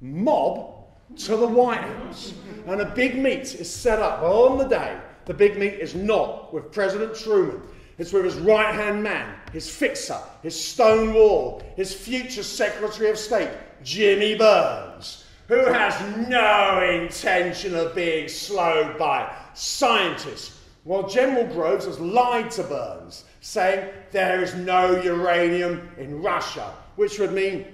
mob to the White House. And a big meet is set up. Well, on the day, the big meet is not with President Truman. It's with his right-hand man, his fixer, his stonewall, his future Secretary of State, Jimmy Burns, who has no intention of being slowed by scientists. While General Groves has lied to Burns, saying there is no uranium in Russia, which would mean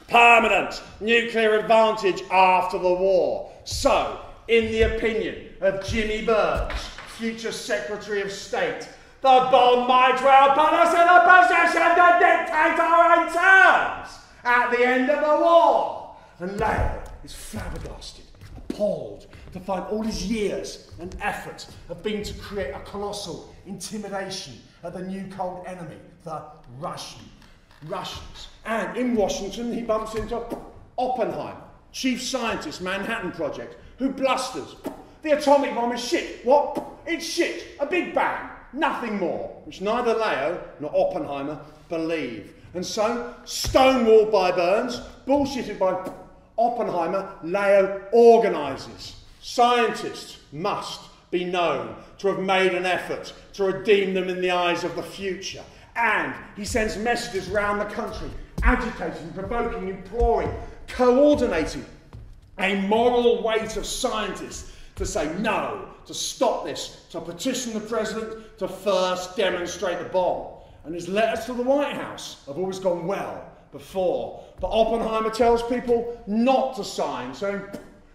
permanent nuclear advantage after the war. So, in the opinion of Jimmy Burns, future Secretary of State, the bomb might well put us in a position to dictate our own terms at the end of the war. And Leo is flabbergasted, appalled, to find all his years and effort have been to create a colossal intimidation of the new cold enemy, the Russians. And in Washington, he bumps into Oppenheimer, chief scientist, Manhattan Project, who blusters. The atomic bomb is shit. What? It's shit. A big bang. Nothing more. Which neither Leo nor Oppenheimer believe. And so, stonewalled by Burns, bullshitted by Oppenheimer, Leo organises. Scientists must be known to have made an effort to redeem them in the eyes of the future. And he sends messages around the country, agitating, provoking, imploring, coordinating a moral weight of scientists to say no, to stop this, to petition the president to first demonstrate the bomb. And his letters to the White House have always gone well before. But Oppenheimer tells people not to sign, saying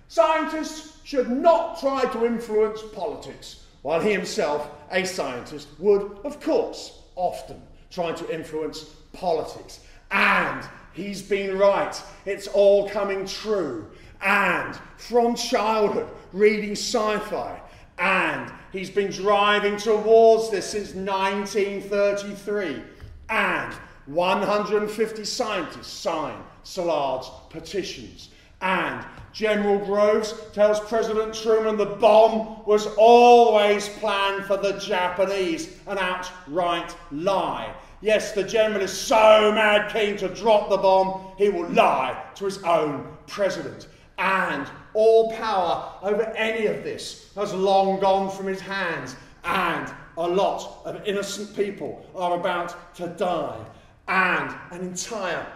scientists should not try to influence politics, while he himself, a scientist, would, of course, often try to influence politics. And he's been right. It's all coming true. And from childhood, reading sci-fi, and he's been driving towards this since 1933. And 150 scientists sign Salad's petitions. And General Groves tells President Truman the bomb was always planned for the Japanese, an outright lie. Yes, the general is so mad keen to drop the bomb, he will lie to his own president. And all power over any of this has long gone from his hands, and a lot of innocent people are about to die. And an entire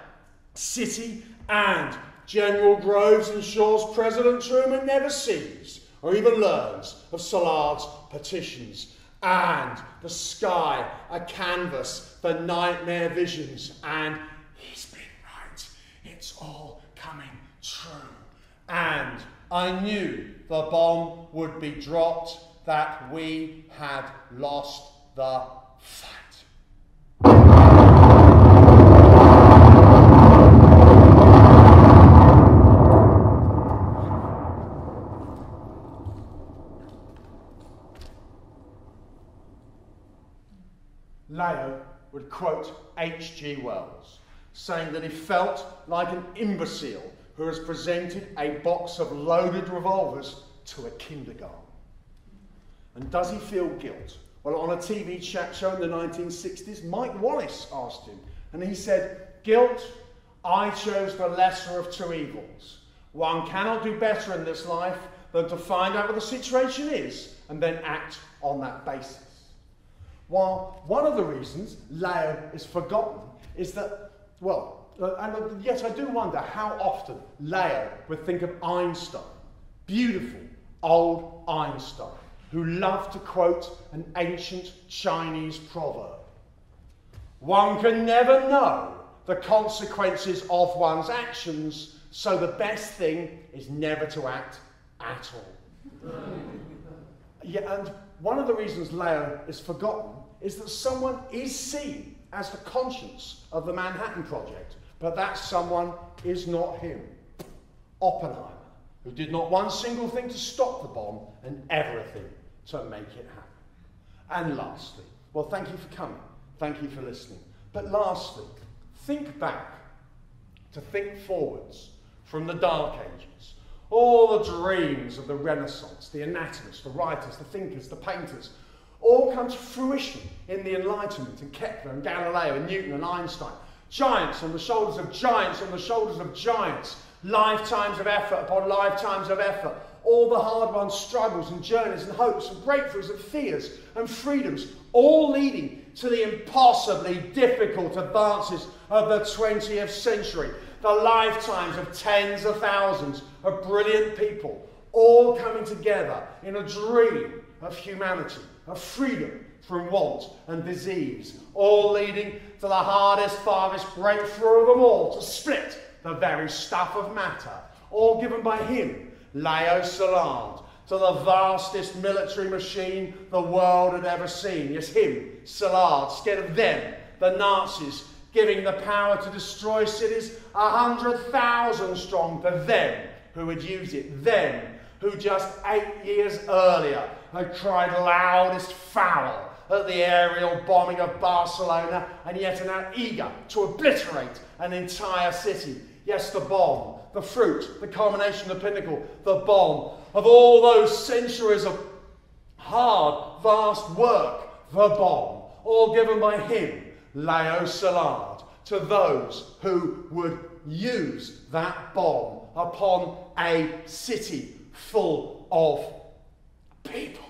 city and General Groves ensures President Truman never sees or even learns of Salad's petitions. And the sky, a canvas for nightmare visions. And he's been right. It's all coming true. And I knew the bomb would be dropped, that we had lost the fight. Leo would quote H.G. Wells, saying that he felt like an imbecile who has presented a box of loaded revolvers to a kindergarten. And does he feel guilt? Well, on a TV chat show in the 1960s, Mike Wallace asked him, and he said, "Guilt, I chose the lesser of two evils. One cannot do better in this life than to find out what the situation is and then act on that basis." While one of the reasons Leo is forgotten is that, and yet I do wonder how often Leo would think of Einstein, beautiful old Einstein, who loved to quote an ancient Chinese proverb. One can never know the consequences of one's actions, so the best thing is never to act at all. Yeah, and one of the reasons Leo is forgotten is that someone is seen as the conscience of the Manhattan Project, but that someone is not him. Oppenheimer, who did not one single thing to stop the bomb and everything to make it happen. And lastly, well, thank you for coming. Thank you for listening. But lastly, think back to think forwards from the Dark Ages. All the dreams of the Renaissance, the anatomists, the writers, the thinkers, the painters, all come to fruition in the Enlightenment, and Kepler and Galileo and Newton and Einstein. Giants on the shoulders of giants on the shoulders of giants. Lifetimes of effort upon lifetimes of effort. All the hard-won struggles and journeys and hopes and breakthroughs and fears and freedoms, all leading to the impossibly difficult advances of the 20th century. The lifetimes of tens of thousands of brilliant people, all coming together in a dream of humanity, of freedom from want and disease, all leading to the hardest, farthest breakthrough of them all, to split the very stuff of matter, all given by him, Leo Szilard, to the vastest military machine the world had ever seen. Yes, him, Szilard, scared of them, the Nazis, giving the power to destroy cities 100,000 strong to them who would use it, them who just 8 years earlier had cried loudest foul at the aerial bombing of Barcelona, and yet are now eager to obliterate an entire city. Yes, the bomb, the fruit, the culmination, the pinnacle, the bomb of all those centuries of hard, vast work, the bomb, all given by him, Leo Szilard, to those who would use that bomb upon a city full of people.